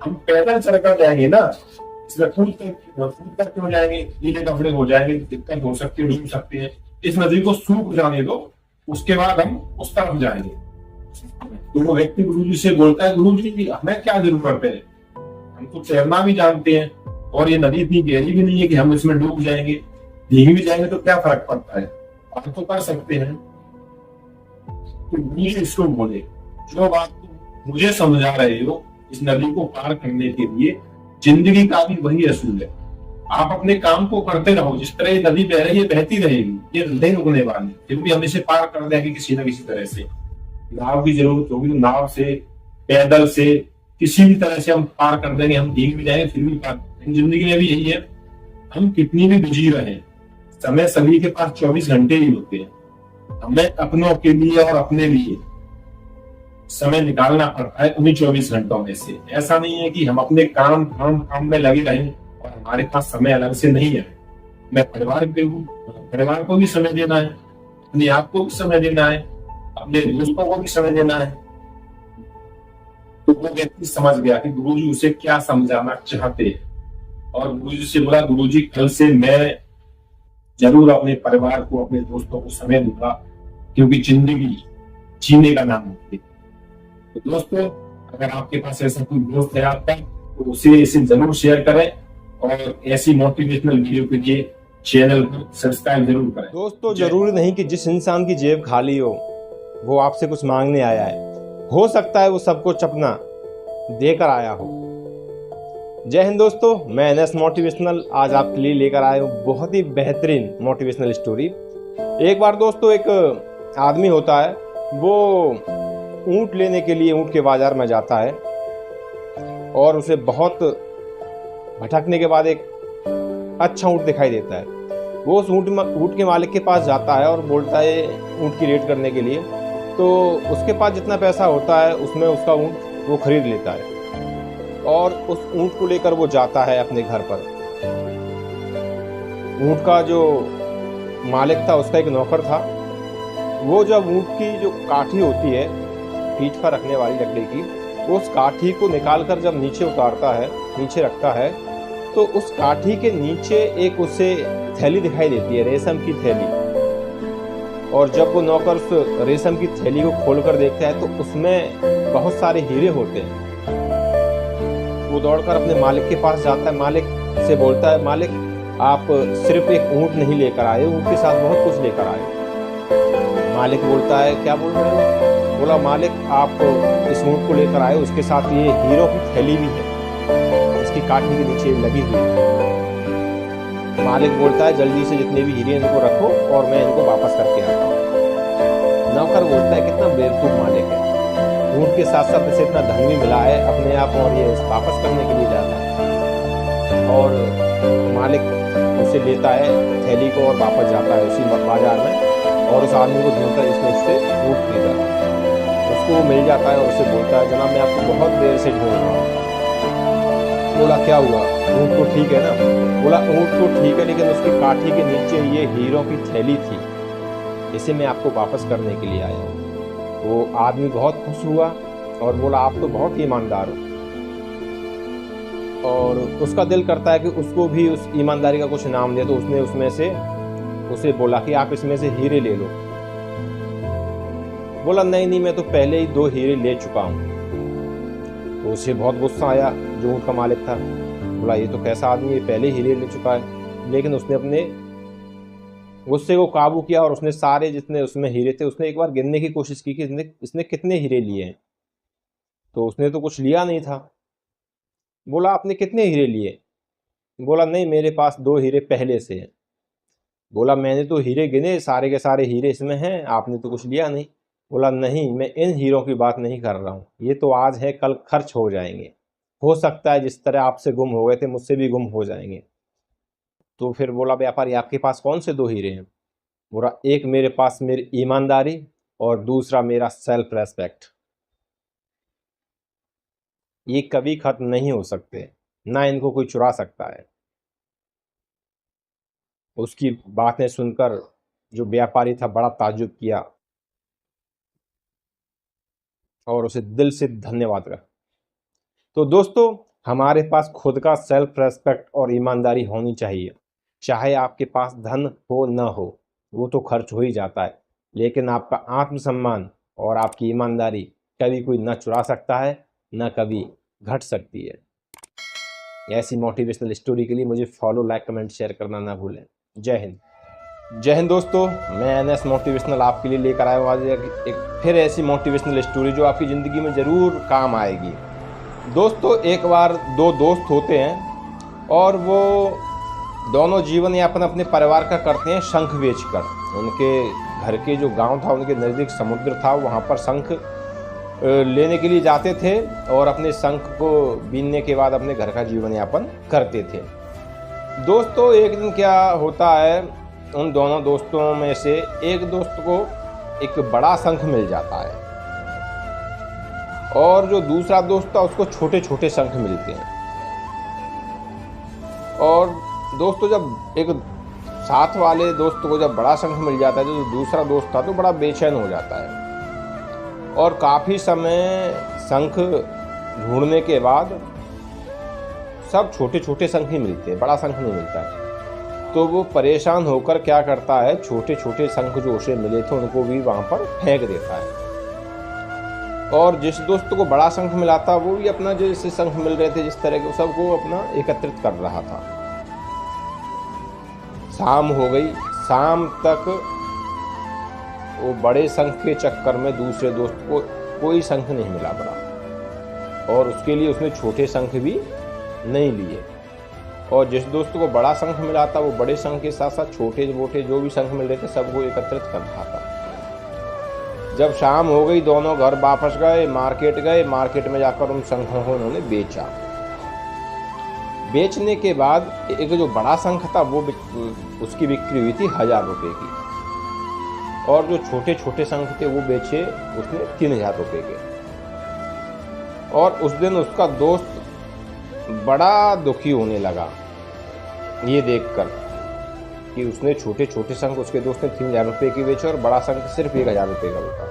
हम पैदल चलकर जाएंगे ना, इसमें कूद करके हो जाएंगे, गीले कपड़े हो जाएंगे, दिक्कत हो सकती है, डूब सकते हैं। इस नदी को सूख जाने दो, उसके बाद हम उस तरफ जाएंगे। तो वो व्यक्ति गुरुजी से बोलता है, गुरुजी हमें क्या जरूरत है, हम तो तैरना भी जानते हैं और ये नदी इतनी गहरी भी नहीं है कि हम इसमें डूब जाएंगे, भीग भी जाएंगे तो क्या फर्क पड़ता है, हम तो कर सकते हैं। तो गुरुजी इसको बोले, जो बात तुम मुझे समझा रहे हो, इस नदी को पार करने के लिए जिंदगी का भी वही असूल है। आप अपने काम को करते रहो, जिस तरह ये नदी बह रही है बहती रहेगी, ये नहीं रुकने वाली, फिर भी हम इसे पार कर देंगे किसी न किसी तरह से। नाव की जरूरत होगी तो नाव से, पैदल से, किसी भी तरह से हम पार कर देंगे, हम भीग भी जाएंगे फिर भी पार। जिंदगी में भी यही है, हम कितनी भी बिजी रहे, समय सभी के पास 24 घंटे ही होते हैं, हमें अपनों के लिए और अपने लिए समय निकालना पड़ता है उन्हीं 24 घंटों में से। ऐसा नहीं है कि हम अपने काम में लगे रहें और हमारे पास समय अलग से नहीं है। मैं परिवार पे हूँ, परिवार को भी समय देना है, अपने आप को भी समय देना है, अपने दोस्तों को भी समय देना है। तो वो व्यक्ति समझ गया कि गुरुजी उसे क्या समझाना चाहते हैं और गुरुजी से बोला, गुरुजी कल से मैं जरूर अपने परिवार को, अपने दोस्तों को समय दूंगा, क्योंकि जिंदगी जीने का नाम होती है। तो दोस्तों, अगर आपके पास ऐसा कोई दोस्त है आपका, तो उसे इसे जरूर शेयर करें और ऐसी मोटिवेशनल वीडियो के लिए चैनल को सब्सक्राइब जरूर करें। दोस्तों, जरूरी नहीं कि जिस इंसान की जेब खाली हो वो आपसे कुछ मांगने आया है, हो सकता है वो सब कुछ अपना देकर आया हो। जय हिंद दोस्तों, मैं एनएस मोटिवेशनल आज आपके लिए लेकर आया हूँ बहुत ही बेहतरीन मोटिवेशनल स्टोरी। एक बार दोस्तों, एक आदमी होता है, वो ऊंट लेने के लिए ऊंट के बाजार में जाता है और उसे बहुत भटकने के बाद एक अच्छा ऊंट दिखाई देता है। वो उस ऊंट के मालिक के पास जाता है और बोलता है ऊंट की रेट करने के लिए। तो उसके पास जितना पैसा होता है उसमें उसका ऊंट वो खरीद लेता है और उस ऊंट को लेकर वो जाता है अपने घर पर। ऊंट का जो मालिक था उसका एक नौकर था। वो जब ऊंट की जो काठी होती है पीठ पर रखने वाली लकड़ी की, वो उस काठी को निकालकर जब नीचे उतारता है, नीचे रखता है, तो उस काठी के नीचे एक उसे थैली दिखाई देती है, रेशम की थैली। और जब वो नौकर उस रेशम की थैली को खोलकर देखता है तो उसमें बहुत सारे हीरे होते हैं। वो दौड़कर अपने मालिक के पास जाता है, मालिक से बोलता है, मालिक आप सिर्फ एक ऊंट नहीं लेकर आए, ऊंट के साथ बहुत कुछ लेकर आए। मालिक बोलता है, क्या बोल रहे हो? बोला, मालिक आप इस ऊंट को लेकर आए, उसके साथ ये हीरो की थैली भी है, इसकी काठी के नीचे लगी हुई है। मालिक बोलता है, जल्दी से जितने भी हीरे इनको रखो और मैं इनको वापस करके आता हूँ। नौकर बोलता है, कितना बेवकूफ मालिक है, ऊंट के साथ साथ इसे इतना धन भी मिला है अपने आप और ये वापस करने के लिए जाता है। और मालिक उसे लेता है थैली को और वापस जाता है उसी बाजार में और उस आदमी को ढूंढकर इसने उससे ऊंट खरीदा। उसको वो मिल जाता है और उससे बोलता है, जनाब मैं आपको बहुत देर से ढूंढ रहा हूँ। बोला, क्या हुआ? ऊंट तो ठीक है ना? बोला, ऊंट तो ठीक है, लेकिन उसकी काठी के नीचे ये हीरो की थैली थी, इसे मैं आपको वापस करने के लिए आया हूँ। वो आदमी बहुत खुश हुआ और बोला, आप तो बहुत ईमानदार हो। और उसका दिल करता है कि उसको भी उस ईमानदारी का कुछ इनाम दे, तो उसने उसमें से उसे बोला कि आप इसमें से हीरे ले लो। बोला, नहीं, मैं तो पहले ही 2 हीरे ले चुका हूँ। तो उसे बहुत गुस्सा आया जो ऊंट का मालिक था। बोला, ये तो कैसा आदमी है, पहले हीरे ले चुका है। लेकिन उसने अपने गुस्से को काबू किया और उसने सारे जितने उसमें हीरे थे उसने एक बार गिनने की कोशिश की कि इसने कितने हीरे लिए हैं। तो उसने तो कुछ लिया नहीं था। बोला, आपने कितने हीरे लिए? बोला, नहीं, मेरे पास 2 हीरे पहले से हैं। बोला, मैंने तो हीरे गिने, सारे के सारे हीरे इसमें हैं, आपने तो कुछ लिया नहीं। बोला, नहीं, मैं इन हीरों की बात नहीं कर रहा हूँ, ये तो आज है कल खर्च हो जाएंगे। हो सकता है जिस तरह आपसे गुम हो गए थे मुझसे भी गुम हो जाएंगे। तो फिर बोला व्यापारी आपके पास कौन से 2 हीरे हैं? बोला एक मेरे पास मेरी ईमानदारी और दूसरा मेरा सेल्फ रेस्पेक्ट। ये कभी खत्म नहीं हो सकते, ना इनको कोई चुरा सकता है। उसकी बातें सुनकर जो व्यापारी था बड़ा ताज्जुब किया और उसे दिल से धन्यवाद कहा। तो दोस्तों, हमारे पास खुद का सेल्फ रेस्पेक्ट और ईमानदारी होनी चाहिए। चाहे आपके पास धन हो न हो, वो तो खर्च हो ही जाता है, लेकिन आपका आत्मसम्मान और आपकी ईमानदारी कभी कोई न चुरा सकता है, न कभी घट सकती है। ऐसी मोटिवेशनल स्टोरी के लिए मुझे फॉलो, लाइक, कमेंट, शेयर करना ना भूलें। जय हिंद। जय हिंद दोस्तों, मैं एनएस मोटिवेशनल आपके लिए लेकर आया हूँ आज एक फिर ऐसी मोटिवेशनल स्टोरी जो आपकी ज़िंदगी में ज़रूर काम आएगी। दोस्तों, एक बार 2 दोस्त होते हैं और वो दोनों जीवन यापन अपने परिवार का करते हैं शंख बेचकर। उनके घर के जो गांव था उनके नज़दीक समुद्र था, वहाँ पर शंख लेने के लिए जाते थे और अपने शंख को बीनने के बाद अपने घर का जीवन यापन करते थे। दोस्तों, एक दिन क्या होता है, उन दोनों दोस्तों में से एक दोस्त को एक बड़ा शंख मिल जाता है और जो दूसरा दोस्त था उसको छोटे छोटे शंख मिलते हैं। और दोस्तों, जब एक साथ वाले दोस्त को जब बड़ा शंख मिल जाता है तो जो दूसरा दोस्त था तो बड़ा बेचैन हो जाता है और काफ़ी समय शंख ढूंढने के बाद सब छोटे छोटे शंख ही मिलते हैं, बड़ा शंख नहीं मिलता है। तो वो परेशान होकर क्या करता है, छोटे छोटे शंख जो उसे मिले थे उनको भी वहाँ पर फेंक देता है। और जिस दोस्त को बड़ा शंख मिला था वो भी अपना जैसे शंख मिल रहे थे जिस तरह के सबको अपना एकत्रित कर रहा था। शाम हो गई, शाम तक वो बड़े शंख के चक्कर में दूसरे दोस्त को कोई शंख नहीं मिला बड़ा, और उसके लिए उसने छोटे शंख भी नहीं लिए। और जिस दोस्त को बड़ा शंख मिला था वो बड़े शंख के साथ साथ छोटे मोटे जो भी शंख मिल रहे थे सबको एकत्रित कर रहा था। जब शाम हो गई, दोनों घर वापस गए, मार्केट में जाकर उन शंखों को उन्होंने बेचा। बेचने के बाद एक जो बड़ा शंख था वो उसकी बिक्री हुई थी 1000 रुपये की, और जो छोटे छोटे शंख थे वो बेचे उसने 3000 रुपये के। और उस दिन उसका दोस्त बड़ा दुखी होने लगा ये देखकर कि उसने छोटे छोटे शंख उसके दोस्त ने 3000 रुपये की बेचे और बड़ा शंख सिर्फ 1000 रुपये का बिका।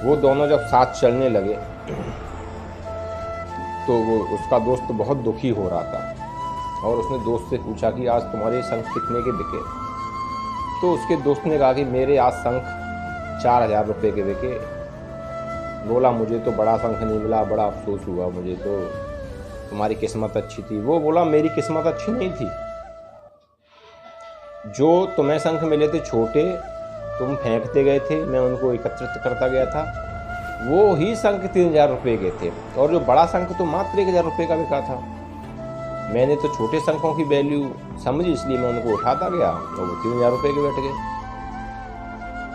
वो दोनों जब साथ चलने लगे तो वो उसका दोस्त बहुत दुखी हो रहा था और उसने दोस्त से पूछा कि आज तुम्हारे शंख कितने के बिके? तो उसके दोस्त ने कहा कि मेरे आज शंख 4000 रुपये के बिके। बोला मुझे तो बड़ा शंख नहीं मिला, बड़ा अफसोस हुआ मुझे, तो तुम्हारी किस्मत अच्छी थी। वो बोला मेरी किस्मत अच्छी नहीं थी, जो तुम्हें शंख मिले थे छोटे तुम फेंकते गए थे, मैं उनको एकत्रित करता गया था, वो ही शंख 3000 रुपये के थे, और जो बड़ा शंख तो मात्र 1000 रुपये का बिका था। मैंने तो छोटे शंखों की वैल्यू समझी, इसलिए मैं उनको उठाता गया और वो 3000 रुपये के बैठ गए।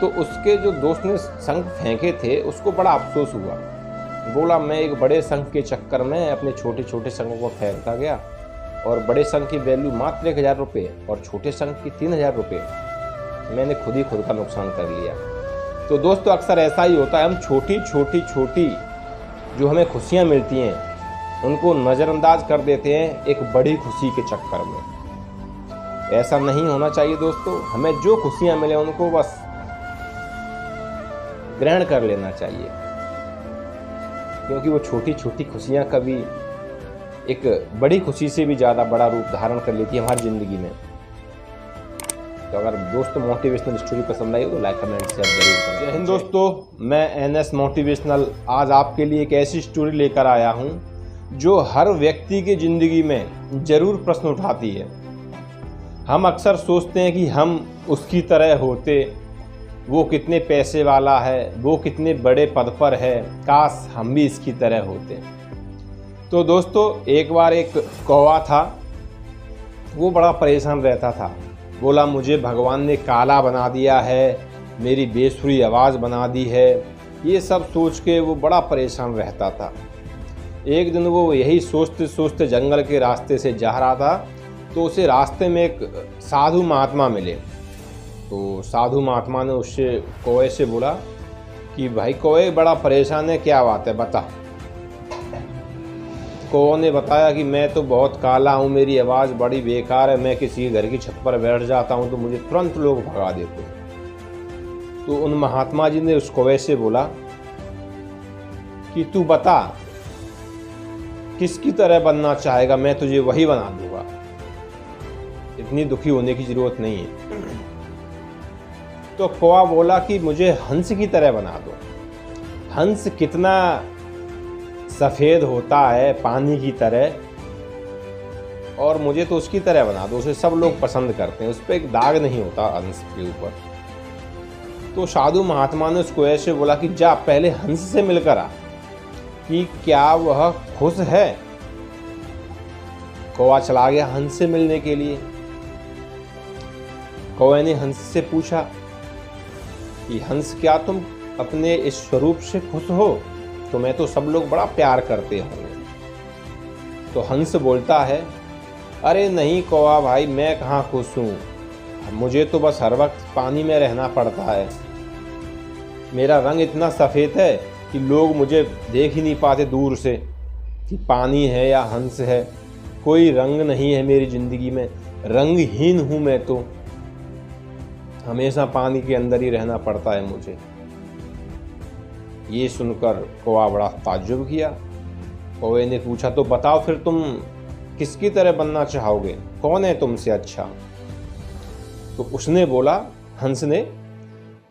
तो उसके जो दोस्त ने शंख फेंके थे उसको बड़ा अफसोस हुआ। बोला मैं एक बड़े शंख के चक्कर में अपने छोटे छोटे शंखों को फेंकता गया और बड़े शंख की वैल्यू मात्र 1000 रुपये और छोटे शंख की 3000 रुपये, मैंने खुद का नुकसान कर लिया। तो दोस्तों, अक्सर ऐसा ही होता है, हम छोटी जो हमें खुशियाँ मिलती हैं उनको नज़रअंदाज कर देते हैं एक बड़ी खुशी के चक्कर में। ऐसा नहीं होना चाहिए दोस्तों, हमें जो खुशियाँ मिले उनको बस ग्रहण कर लेना चाहिए, क्योंकि वो छोटी छोटी खुशियाँ कभी एक बड़ी खुशी से भी ज़्यादा बड़ा रूप धारण कर लेती है हमारी ज़िंदगी में। तो अगर दोस्तों मोटिवेशनल स्टोरी पसंद आई हो तो लाइक, कमेंट, शेयर जरूर करें। जय हिंद दोस्तों, मैं एनएस मोटिवेशनल आज आपके लिए एक ऐसी स्टोरी लेकर आया हूँ जो हर व्यक्ति की ज़िंदगी में ज़रूर प्रश्न उठाती है। हम अक्सर सोचते हैं कि हम उसकी तरह होते, वो कितने पैसे वाला है, वो कितने बड़े पद पर है, काश हम भी इसकी तरह होते। तो दोस्तों, एक बार एक कौवा था, वो बड़ा परेशान रहता था। बोला मुझे भगवान ने काला बना दिया है, मेरी बेसुरी आवाज़ बना दी है, ये सब सोच के वो बड़ा परेशान रहता था। एक दिन वो यही सोचते सोचते जंगल के रास्ते से जा रहा था तो उसे रास्ते में एक साधु महात्मा मिले। तो साधु महात्मा ने उससे कौवे से बोला कि भाई कौवे बड़ा परेशान है, क्या बात है बता। कौवे ने बताया कि मैं तो बहुत काला हूँ, मेरी आवाज़ बड़ी बेकार है, मैं किसी घर की छत पर बैठ जाता हूँ तो मुझे तुरंत लोग भगा देते हैं। तो उन महात्मा जी ने उस कौवे से बोला कि तू बता किसकी तरह बनना चाहेगा, मैं तुझे वही बना दूंगा, इतनी दुखी होने की जरूरत नहीं है। तो कौवा बोला कि मुझे हंस की तरह बना दो। हंस कितना सफ़ेद होता है पानी की तरह, और मुझे तो उसकी तरह बना दो, उसे सब लोग पसंद करते हैं, उस पर एक दाग नहीं होता हंस के ऊपर। तो साधु महात्मा ने उसको ऐसे बोला कि जा पहले हंस से मिलकर आ कि क्या वह खुश है। कौवा चला गया हंस से मिलने के लिए। कौवे ने हंस से पूछा कि हंस क्या तुम अपने इस स्वरूप से खुश हो? तुम्हें तो सब लोग बड़ा प्यार करते होंगे। तो हंस बोलता है, अरे नहीं कौवा भाई, मैं कहाँ खुश हूँ, मुझे तो बस हर वक्त पानी में रहना पड़ता है। मेरा रंग इतना सफ़ेद है कि लोग मुझे देख ही नहीं पाते दूर से कि पानी है या हंस है। कोई रंग नहीं है मेरी ज़िंदगी में, रंगहीन हूँ मैं तो, हमेशा पानी के अंदर ही रहना पड़ता है मुझे। ये सुनकर कौवा बड़ा ताज्जुब किया। कौवे ने पूछा, तो बताओ फिर तुम किसकी तरह बनना चाहोगे, कौन है तुमसे अच्छा? तो उसने बोला, हंस ने,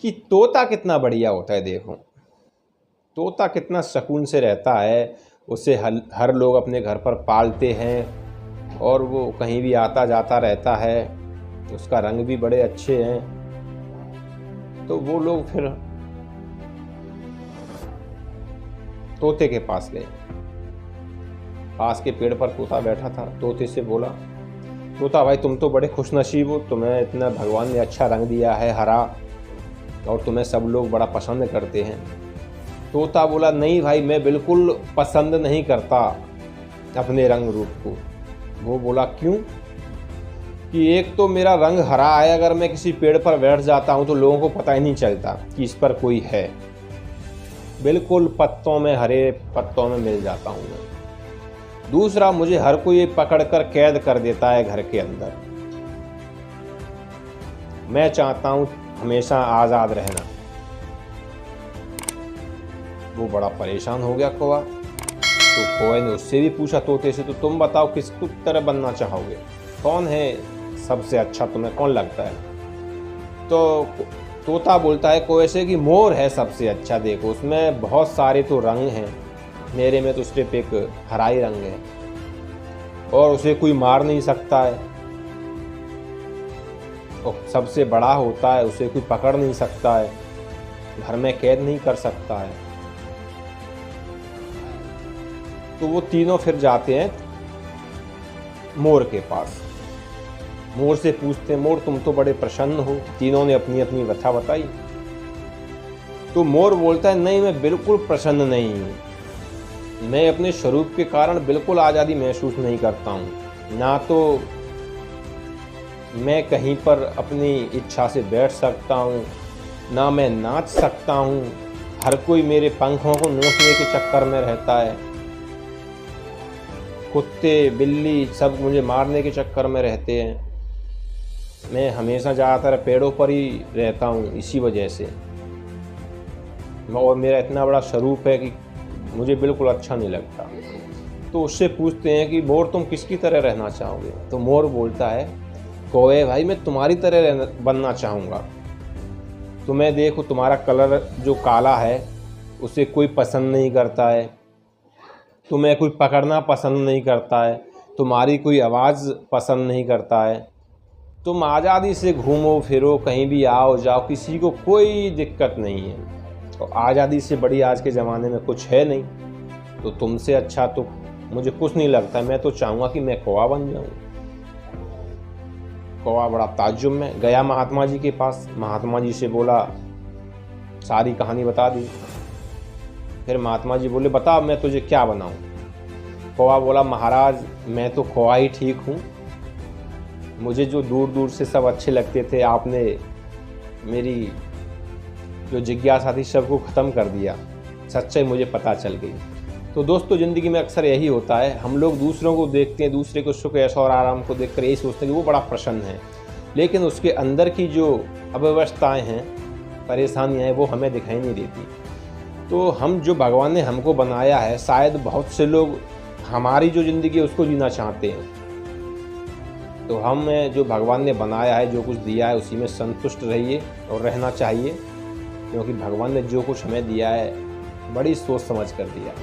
कि तोता कितना बढ़िया होता है। देखो तोता कितना सुकून से रहता है, उसे हर लोग अपने घर पर पालते हैं और वो कहीं भी आता जाता रहता है, उसका रंग भी बड़े अच्छे हैं। तो वो लोग फिर तोते के पास गए। पास के पेड़ पर तोता बैठा था। तोते से बोला, तोता भाई तुम तो बड़े खुशनसीब हो, तुम्हें इतना भगवान ने अच्छा रंग दिया है हरा, और तुम्हें सब लोग बड़ा पसंद करते हैं। तोता बोला, नहीं भाई मैं बिल्कुल पसंद नहीं करता अपने रंग रूप को। वो बोला, क्यों? कि एक तो मेरा रंग हरा है, अगर मैं किसी पेड़ पर बैठ जाता हूँ तो लोगों को पता ही नहीं चलता कि इस पर कोई है, बिल्कुल पत्तों में, हरे पत्तों में मिल जाता हूँ मैं। दूसरा, मुझे हर कोई पकड़कर कैद कर देता है घर के अंदर, मैं चाहता हूँ हमेशा आज़ाद रहना। वो बड़ा परेशान हो गया कौवा। तो कौवे ने उससे भी पूछा तोते से, तो तुम बताओ किसकी तरह बनना चाहोगे, कौन है सबसे अच्छा, तुम्हें कौन लगता है? तो तोता बोलता है कौवे से कि मोर है सबसे अच्छा। देखो उसमें बहुत सारे तो रंग हैं, मेरे में तो सिर्फ एक हरा ही रंग है, और उसे कोई मार नहीं सकता है, और सबसे बड़ा होता है, उसे कोई पकड़ नहीं सकता है, घर में कैद नहीं कर सकता है। तो वो तीनों फिर जाते हैं मोर के पास। मोर से पूछते हैं, मोर तुम तो बड़े प्रसन्न हो। तीनों ने अपनी अपनी व्यथा बताई। तो मोर बोलता है, नहीं मैं बिल्कुल प्रसन्न नहीं हूँ, मैं अपने स्वरूप के कारण बिल्कुल आज़ादी महसूस नहीं करता हूँ। ना तो मैं कहीं पर अपनी इच्छा से बैठ सकता हूँ, ना मैं नाच सकता हूँ, हर कोई मेरे पंखों को नोचने के चक्कर में रहता है, कुत्ते बिल्ली सब मुझे मारने के चक्कर में रहते हैं, मैं हमेशा ज़्यादातर पेड़ों पर ही रहता हूँ इसी वजह से, और मेरा इतना बड़ा स्वरूप है कि मुझे बिल्कुल अच्छा नहीं लगता। तो उससे पूछते हैं कि मोर तुम किसकी तरह रहना चाहोगे? तो मोर बोलता है, कौवे भाई मैं तुम्हारी तरह बनना चाहूँगा। तुम्हें देखो तुम्हारा कलर जो काला है उसे कोई पसंद नहीं करता है, तुम्हें कोई पकड़ना पसंद नहीं करता है, तुम्हारी कोई आवाज़ पसंद नहीं करता है, तुम आज़ादी से घूमो फिरो, कहीं भी आओ जाओ, किसी को कोई दिक्कत नहीं है। तो आज़ादी से बड़ी आज के ज़माने में कुछ है नहीं, तो तुमसे अच्छा तो मुझे कुछ नहीं लगता, मैं तो चाहूँगा कि मैं कौवा बन जाऊँ। कौवा बड़ा ताज्जुब में गया महात्मा जी के पास। महात्मा जी से बोला, सारी कहानी बता दी। फिर महात्मा जी बोले, बता मैं तुझे क्या बनाऊँ? कौवा बोला, महाराज मैं तो कौवा ही ठीक हूँ, मुझे जो दूर दूर से सब अच्छे लगते थे, आपने मेरी जो जिज्ञासा थी सबको ख़त्म कर दिया। सच्चाई मुझे पता चल गई। तो दोस्तों, ज़िंदगी में अक्सर यही होता है, हम लोग दूसरों को देखते हैं, दूसरे को सुख ऐश और आराम को देखकर यही सोचते हैं कि वो बड़ा प्रसन्न है, लेकिन उसके अंदर की जो अव्यवस्थाएं हैं, परेशानियां हैं, वो हमें दिखाई नहीं देती। तो हम जो भगवान ने हमको बनाया है, शायद बहुत से लोग हमारी जो ज़िंदगी है उसको जीना चाहते हैं। तो हमें जो भगवान ने बनाया है, जो कुछ दिया है, उसी में संतुष्ट रहिए और रहना चाहिए, क्योंकि भगवान ने जो कुछ हमें दिया है बड़ी सोच समझ कर दिया।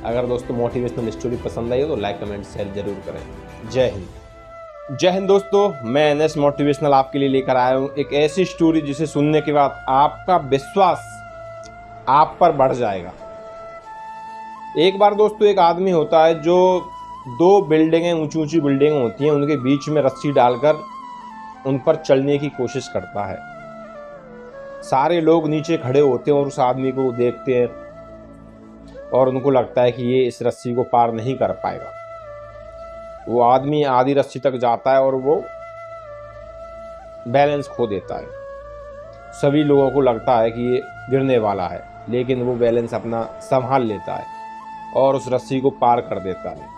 अगर दोस्तों मोटिवेशनल स्टोरी पसंद आई हो तो लाइक कमेंट शेयर जरूर करें। जय हिंद। जय हिंद दोस्तों, मैं एनएस मोटिवेशनल आपके लिए लेकर आया हूँ एक ऐसी स्टोरी जिसे सुनने के बाद आपका विश्वास आप पर बढ़ जाएगा। एक बार दोस्तों एक आदमी होता है जो 2 बिल्डिंगें, ऊंची ऊंची बिल्डिंगें होती हैं, उनके बीच में रस्सी डालकर उन पर चढ़ने की कोशिश करता है। सारे लोग नीचे खड़े होते हैं और उस आदमी को देखते हैं और उनको लगता है कि ये इस रस्सी को पार नहीं कर पाएगा। वो आदमी आधी रस्सी तक जाता है और वो बैलेंस खो देता है। सभी लोगों को लगता है कि ये गिरने वाला है, लेकिन वो बैलेंस अपना संभाल लेता है और उस रस्सी को पार कर देता है।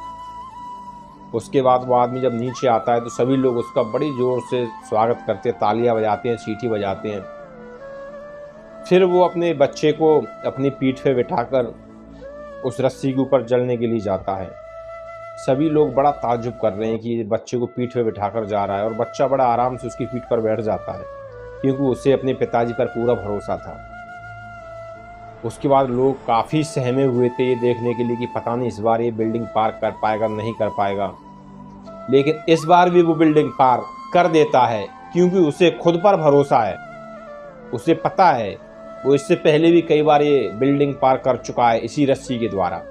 उसके बाद वो आदमी जब नीचे आता है तो सभी लोग उसका बड़ी जोर से स्वागत करते हैं, तालियां बजाते हैं, सीटी बजाते हैं। फिर वो अपने बच्चे को अपनी पीठ पे बिठाकर उस रस्सी के ऊपर चलने के लिए जाता है। सभी लोग बड़ा ताज्जुब कर रहे हैं कि बच्चे को पीठ पे बिठाकर जा रहा है, और बच्चा बड़ा आराम से उसकी पीठ पर बैठ जाता है, क्योंकि उसे अपने पिताजी पर पूरा भरोसा था। उसके बाद लोग काफ़ी सहमे हुए थे ये देखने के लिए कि पता नहीं इस बार ये बिल्डिंग पार कर पाएगा नहीं कर पाएगा। लेकिन इस बार भी वो बिल्डिंग पार कर देता है, क्योंकि उसे खुद पर भरोसा है। उसे पता है वो इससे पहले भी कई बार ये बिल्डिंग पार कर चुका है, इसी रस्सी के द्वारा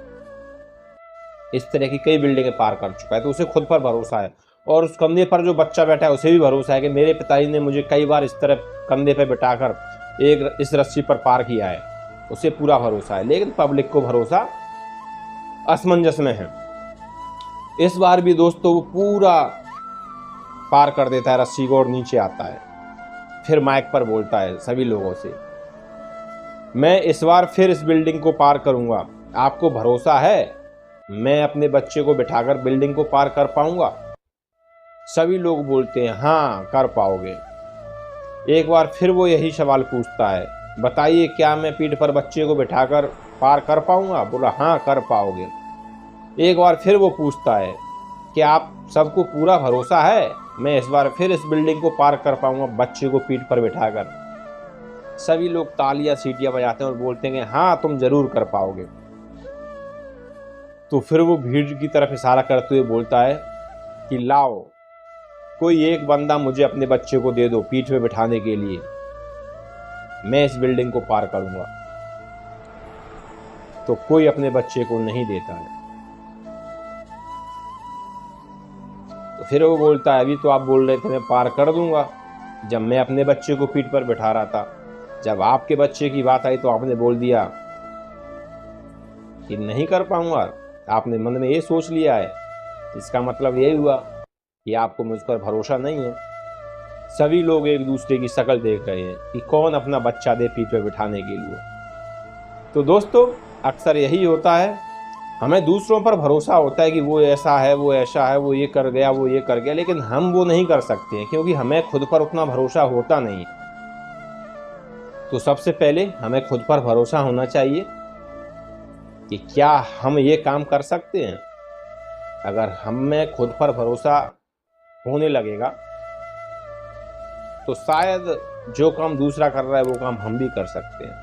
इस तरह की कई बिल्डिंगें पार कर चुका है। तो उसे खुद पर भरोसा है, और उस कंधे पर जो बच्चा बैठा है उसे भी भरोसा है कि मेरे पिताजी ने मुझे कई बार इस तरह कंधे पर बिठाकर इस रस्सी पर पार किया है। उसे पूरा भरोसा है। लेकिन पब्लिक को भरोसा असमंजस में है। इस बार भी दोस्तों वो पूरा पार कर देता है रस्सी को और नीचे आता है। फिर माइक पर बोलता है सभी लोगों से, मैं इस बार फिर इस बिल्डिंग को पार करूंगा, आपको भरोसा है मैं अपने बच्चे को बिठाकर बिल्डिंग को पार कर पाऊंगा? सभी लोग बोलते हैं हाँ कर पाओगे। एक बार फिर वो यही सवाल पूछता है, बताइए क्या मैं पीठ पर बच्चे को बिठाकर पार कर पाऊंगा? बोला हाँ कर पाओगे। एक बार फिर वो पूछता है कि आप सबको पूरा भरोसा है मैं इस बार फिर इस बिल्डिंग को पार कर पाऊंगा बच्चे को पीठ पर बिठाकर? सभी लोग तालियां सीटियां बजाते हैं और बोलते हैं कि हाँ तुम जरूर कर पाओगे। तो फिर वो भीड़ की तरफ इशारा करते हुए बोलता है कि लाओ कोई एक बंदा मुझे अपने बच्चे को दे दो पीठ पे बिठाने के लिए, मैं इस बिल्डिंग को पार करूंगा। तो कोई अपने बच्चे को नहीं देता है। तो फिर वो बोलता है अभी तो आप बोल रहे थे मैं पार कर दूंगा, जब मैं अपने बच्चे को पीठ पर बिठा रहा था। जब आपके बच्चे की बात आई तो आपने बोल दिया कि नहीं कर पाऊंगा। आपने मन में ये सोच लिया है, इसका मतलब यही हुआ कि आपको मुझ पर भरोसा नहीं है। सभी लोग एक दूसरे की शक्ल देख रहे हैं कि कौन अपना बच्चा दे पीठ पर बिठाने के लिए। तो दोस्तों अक्सर यही होता है, हमें दूसरों पर भरोसा होता है कि वो ऐसा है, वो ऐसा है, वो ये कर गया, वो ये कर गया, लेकिन हम वो नहीं कर सकते हैं क्योंकि हमें खुद पर उतना भरोसा होता नहीं। तो सबसे पहले हमें खुद पर भरोसा होना चाहिए कि क्या हम ये काम कर सकते हैं। अगर हम में खुद पर भरोसा होने लगेगा तो शायद जो काम दूसरा कर रहा है वो काम हम भी कर सकते हैं।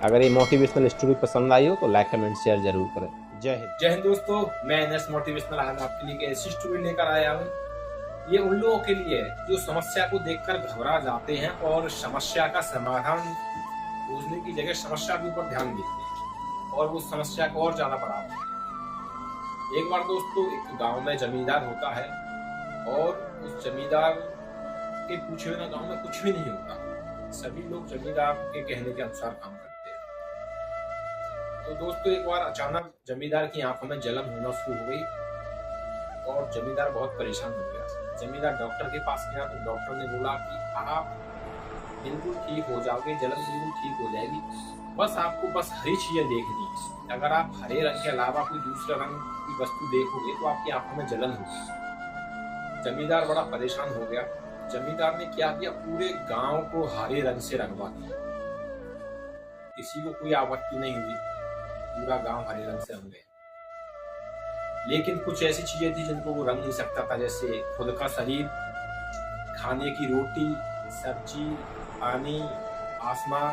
अगर ये मोटिवेशनल स्टोरी पसंद आई हो तो लाइक कमेंट शेयर जरूर करें। जय हिंद। जय हिंद दोस्तों, मैं एनएस मोटिवेशनल आज आपके लिए एक ऐसी स्टोरी लेकर आया हूँ। ये उन लोगों के लिए है जो समस्या को देखकर घबरा जाते हैं और समस्या का समाधान खोजने की जगह समस्या के ऊपर ध्यान देते हैं और वो समस्या को और ज्यादा बढ़ाते हैं। एक बार दोस्तों एक गांव में जमींदार होता है और उस जमींदार के पूछे बिना गांव में कुछ भी नहीं होता। सभी लोग जमींदार के कहने के अनुसार काम करते हैं। तो दोस्तों एक बार अचानक जमींदार की आंखों में जलन होना शुरू हो गई और जमींदार बहुत परेशान हो गया। जमींदार डॉक्टर के पास गया तो डॉक्टर ने बोला कि आप बिल्कुल ठीक हो जाओगे, जलन बिल्कुल ठीक हो जाएगी, बस आपको बस हरी चीजें देखनी है। अगर आप हरे रंग के अलावा कोई दूसरा रंग की वस्तु देखोगे तो आपकी आंखों में जलन होगी। जमींदार बड़ा परेशान हो गया। जमींदार ने क्या किया, पूरे गांव को हरे रंग से रंगवा दिया। किसी को कोई आपत्ति नहीं हुई, पूरा गांव हरे रंग से रंग गया। लेकिन कुछ ऐसी चीजें थी जिनको वो रंग नहीं सकता था, जैसे खुद का शरीर, खाने की रोटी, सब्जी, पानी, आसमान,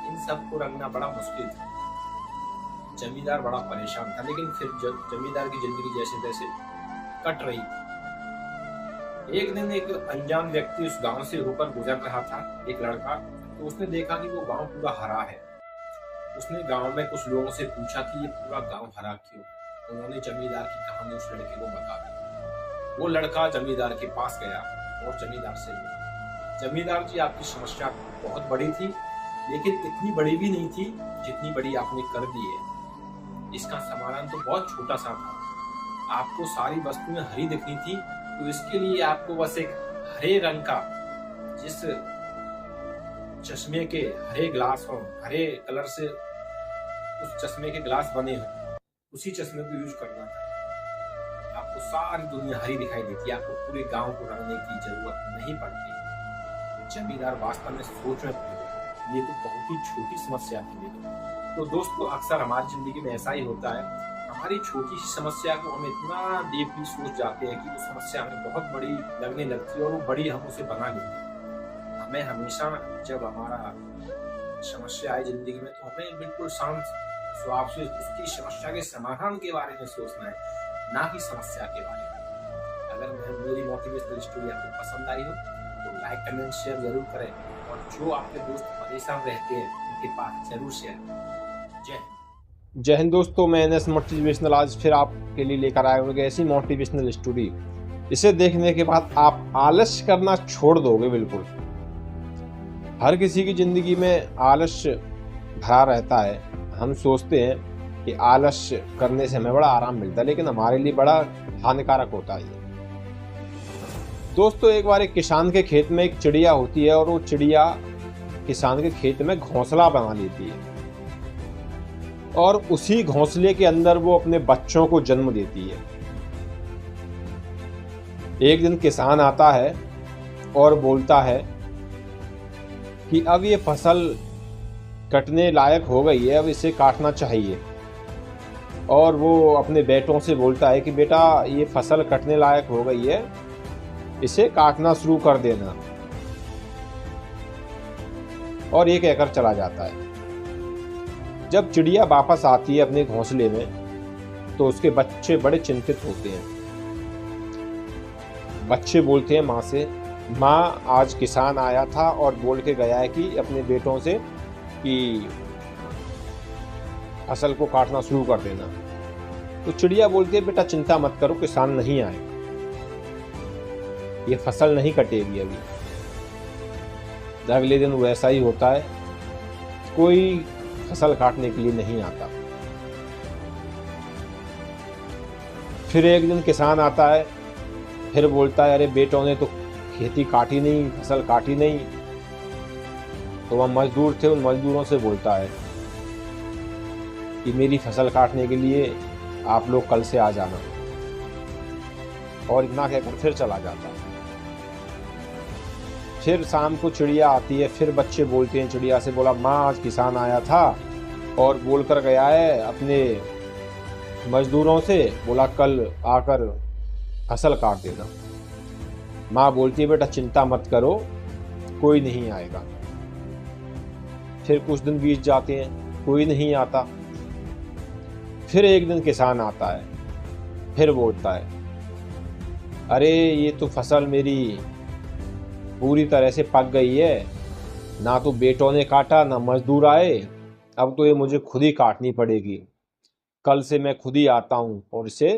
इन सब को रंगना बड़ा मुश्किल था। जमींदार बड़ा परेशान था, लेकिन फिर जमींदार की जिंदगी जैसे तैसे कट रही थी। एक दिन एक अनजान व्यक्ति उस गांव से होकर गुजर रहा था, एक लड़का। तो उसने देखा कि वो गांव पूरा हरा है। उसने गांव में कुछ लोगों से पूछा कि ये पूरा गांव हरा क्यों। उन्होंने जमींदार की कहानी उस लड़के को बता दी। वो लड़का जमींदार के पास गया और जमींदार से बोला, जमींदार जी आपकी समस्या बहुत बड़ी थी, लेकिन इतनी बड़ी भी नहीं थी जितनी बड़ी आपने कर दी है। इसका समाधान तो बहुत छोटा सा था। आपको सारी वस्तुएं हरी दिखनी थी, तो इसके लिए आपको बस एक हरे रंग का, जिस चश्मे के हरे ग्लास हो, हरे कलर से उस चश्मे के ग्लास बने हो, उसी चश्मे को यूज करना था। आपको सारी दुनिया हरी दिखाई देती, आपको पूरे गांव को रंगने की जरूरत नहीं पड़ती। जमींदार वास्तव में सोच में पड़ गया, ये तो बहुत ही छोटी समस्या थी। तो दोस्तों, अक्सर हमारी जिंदगी में ऐसा ही होता है, हमारी छोटी सी समस्या को हम इतना डीपली सोच जाते हैं कि वो समस्या हमें बहुत बड़ी लगने लगती है और वो बड़ी हम उसे बना लेते हैं। हमें हमेशा जब हमारा समस्या आए जिंदगी में, तो हमें बिल्कुल शांत स्वभाव से उसकी समस्या के समाधान के बारे में सोचना है, ना कि समस्या के बारे में। अगर मेरी मोटिवेशनल स्टोरी आपको पसंद आई हो तो लाइक, कमेंट, शेयर जरूर करें, और जो आपके दोस्त परेशान रहते हैं उनके पास जरूर शेयर करें। जय हिंद दोस्तों, मैं एनएस मोटिवेशनल आज फिर आपके लिए लेकर आया हूँ ऐसी मोटिवेशनल स्टोरी। इसे देखने के बाद आप आलस्य करना छोड़ दोगे। बिल्कुल हर किसी की जिंदगी में आलस्य भरा रहता है। हम सोचते हैं कि आलस्य करने से हमें बड़ा आराम मिलता है, लेकिन हमारे लिए बड़ा हानिकारक होता है। दोस्तों, एक बार एक किसान के खेत में एक चिड़िया होती है, और वो चिड़िया किसान के खेत में घोंसला बना लेती है, और उसी घोंसले के अंदर वो अपने बच्चों को जन्म देती है। एक दिन किसान आता है और बोलता है कि अब ये फसल कटने लायक हो गई है, अब इसे काटना चाहिए। और वो अपने बेटों से बोलता है कि बेटा, ये फसल कटने लायक हो गई है, इसे काटना शुरू कर देना। और ये कहकर चला जाता है। जब चिड़िया वापस आती है अपने घोंसले में, तो उसके बच्चे बड़े चिंतित होते हैं। बच्चे बोलते हैं माँ से, माँ आज किसान आया था और बोल के गया है कि अपने बेटों से कि फसल को काटना शुरू कर देना। तो चिड़िया बोलती है, बेटा चिंता मत करो, किसान नहीं आएगा, ये फसल नहीं कटेगी अभी। अगले दिन वैसा ही होता है, कोई फसल काटने के लिए नहीं आता। फिर एक दिन किसान आता है, फिर बोलता है, अरे बेटों ने तो खेती काटी नहीं, फसल काटी नहीं। तो वह मजदूर थे, उन मजदूरों से बोलता है कि मेरी फसल काटने के लिए आप लोग कल से आ जाना। और इतना कहकर फिर चला जाता है। फिर शाम को चिड़िया आती है, फिर बच्चे बोलते हैं चिड़िया से, बोला माँ आज किसान आया था और बोलकर गया है अपने मजदूरों से, बोला कल आकर फसल काट देना। माँ बोलती है, बेटा चिंता मत करो, कोई नहीं आएगा। फिर कुछ दिन बीत जाते हैं, कोई नहीं आता। फिर एक दिन किसान आता है, फिर बोलता है, अरे ये तो फसल मेरी पूरी तरह से पक गई है, ना तो बेटों ने काटा ना मजदूर आए, अब तो ये मुझे खुद ही काटनी पड़ेगी। कल से मैं खुद ही आता हूँ और इसे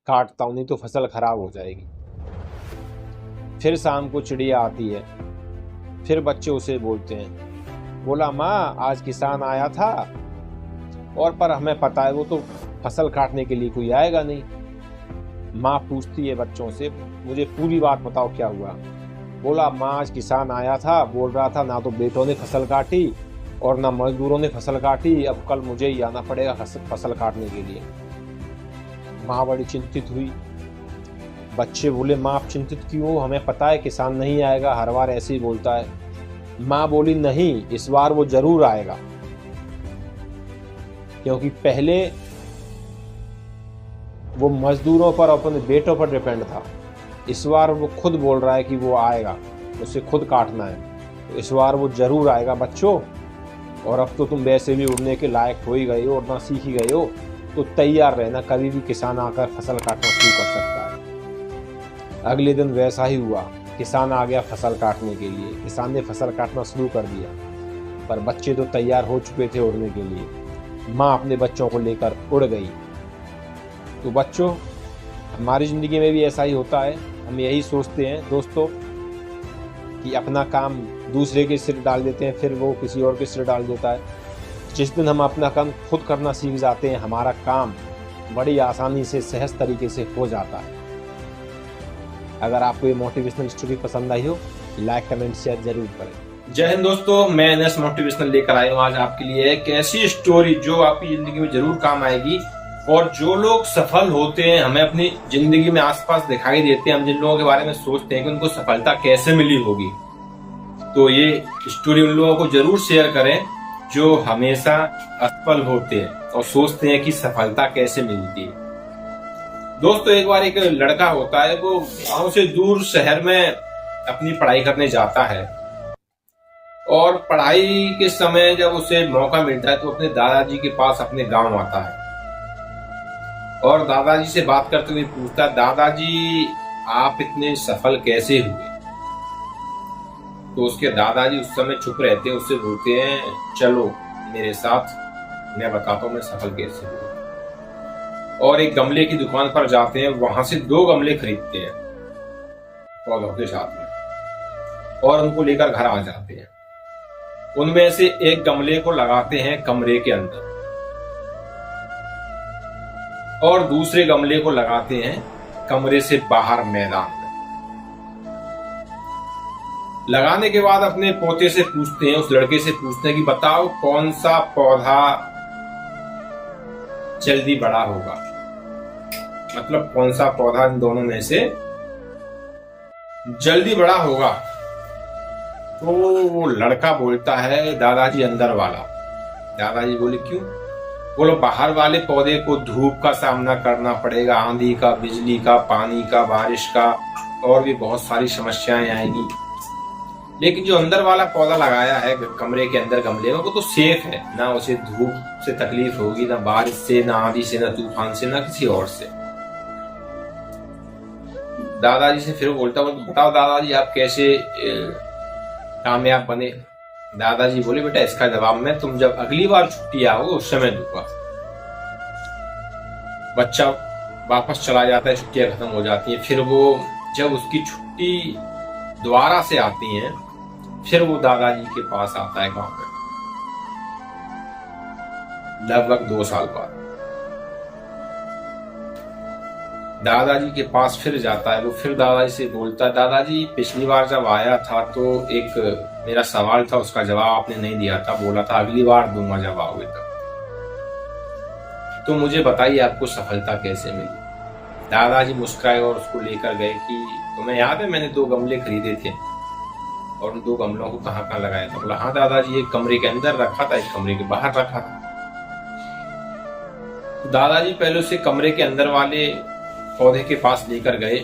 काटता हूँ, नहीं तो फसल खराब हो जाएगी। फिर शाम को चिड़िया आती है, फिर बच्चे उसे बोलते हैं, बोला माँ आज किसान आया था, और पर हमें पता है वो तो फसल काटने के लिए कोई आएगा नहीं। माँ पूछती है बच्चों से, मुझे पूरी बात बताओ क्या हुआ। बोला, माँ आज किसान आया था, बोल रहा था ना तो बेटों ने फसल काटी और ना मजदूरों ने फसल काटी, अब कल मुझे ही आना पड़ेगा फसल काटने के लिए। माँ बड़ी चिंतित हुई। बच्चे बोले, माँ आप चिंतित क्यों, हमें पता है किसान नहीं आएगा, हर बार ऐसे ही बोलता है। माँ बोली, नहीं, इस बार वो जरूर आएगा, क्योंकि पहले वो मजदूरों पर और अपने बेटों पर डिपेंड था। इस बार वो खुद बोल रहा है कि वो आएगा, उसे खुद काटना है, तो इस बार वो जरूर आएगा बच्चों। और अब तो तुम वैसे भी उड़ने के लायक हो ही गए हो, उड़ना सीख ही गए हो, तो तैयार रहना, कभी भी किसान आकर फसल काटना शुरू कर सकता है। अगले दिन वैसा ही हुआ, किसान आ गया फसल काटने के लिए। किसान ने फसल काटना शुरू कर दिया, पर बच्चे तो तैयार हो चुके थे उड़ने के लिए। माँ अपने बच्चों को लेकर उड़ गई। तो बच्चों, हमारी ज़िंदगी में भी ऐसा ही होता है। हम यही सोचते हैं दोस्तों कि अपना काम दूसरे के सिर डाल देते हैं, फिर वो किसी और के सिर डाल देता है। जिस दिन हम अपना काम खुद करना सीख जाते हैं, हमारा काम बड़ी आसानी से, सहज तरीके से हो जाता है। अगर आपको ये मोटिवेशनल स्टोरी पसंद आई हो, लाइक कमेंट शेयर जरूर करें। जय हिंद दोस्तों, मैं एनएस मोटिवेशनल लेकर आया हूँ आज आपके लिए एक ऐसी स्टोरी जो आपकी जिंदगी में जरूर काम आएगी। और जो लोग सफल होते हैं, हमें अपनी जिंदगी में आसपास दिखाई देते हैं, हम जिन लोगों के बारे में सोचते हैं कि उनको सफलता कैसे मिली होगी, तो ये स्टोरी उन लोगों को जरूर शेयर करें जो हमेशा असफल होते हैं और सोचते हैं कि सफलता कैसे मिलती है। दोस्तों, एक बार एक लड़का होता है, वो गांव से दूर शहर में अपनी पढ़ाई करने जाता है। और पढ़ाई के समय जब उसे मौका मिलता है तो अपने दादाजी के पास अपने गांव आता है और दादाजी से बात करते हुए पूछता, दादाजी आप इतने सफल कैसे हुए? तो उसके दादाजी उस समय चुप रहते हैं, उससे बोलते हैं, चलो मेरे साथ, मैं बताता हूँ मैं सफल कैसे हुआ। और एक गमले की दुकान पर जाते हैं, वहां से 2 गमले खरीदते हैं पौधों के साथ में, और उनको लेकर घर आ जाते हैं। उनमें से एक गमले को लगाते हैं कमरे के अंदर और दूसरे गमले को लगाते हैं कमरे से बाहर मैदान में। लगाने के बाद अपने पोते से पूछते हैं, उस लड़के से पूछते हैं कि बताओ कौन सा पौधा जल्दी बड़ा होगा, मतलब कौन सा पौधा इन दोनों में से जल्दी बड़ा होगा। तो वो लड़का बोलता है, दादाजी अंदर वाला। दादाजी बोले, क्यों? बोलो, बाहर वाले पौधे को धूप का सामना करना पड़ेगा, आंधी का, बिजली का, पानी का, बारिश का, और भी बहुत सारी समस्याएं आएंगी। लेकिन जो अंदर वाला पौधा लगाया है कमरे के अंदर गमले में, वो तो सेफ है, ना उसे धूप से तकलीफ होगी, ना बारिश से, ना आंधी से, ना तूफान से, ना किसी और से। दादाजी से फिर बोलता हूँ, बताओ दादाजी आप कैसे कामयाब बने? दादाजी बोले, बेटा इसका जवाब मैं तुम जब अगली बार छुट्टी आओगे उस समय दूंगा। बच्चा वापस चला जाता है, छुट्टियां खत्म हो जाती हैं। फिर वो जब उसकी छुट्टी दोबारा से आती हैं, फिर वो दादाजी के पास आता है गांव में, लगभग 2 साल बाद। दादाजी के पास फिर जाता है, वो फिर दादाजी से बोलता है, दादाजी पिछली बार जब आया था तो एक मेरा सवाल था, उसका जवाब आपने नहीं दिया था, बोला था अगली बार दूंगा जब आओगे तब। तो मुझे बताइए आपको सफलता कैसे मिली? दादाजी मुस्कुराए और उसको लेकर गए कि तुम्हें याद है मैंने 2 गमले खरीदे थे और उन 2 गमलों को कहाँ कहाँ लगाया था? बोला, हाँ दादाजी, एक कमरे के अंदर रखा था, एक कमरे के बाहर रखा था। तो दादाजी पहले उसे कमरे के अंदर वाले पौधे के पास लेकर गए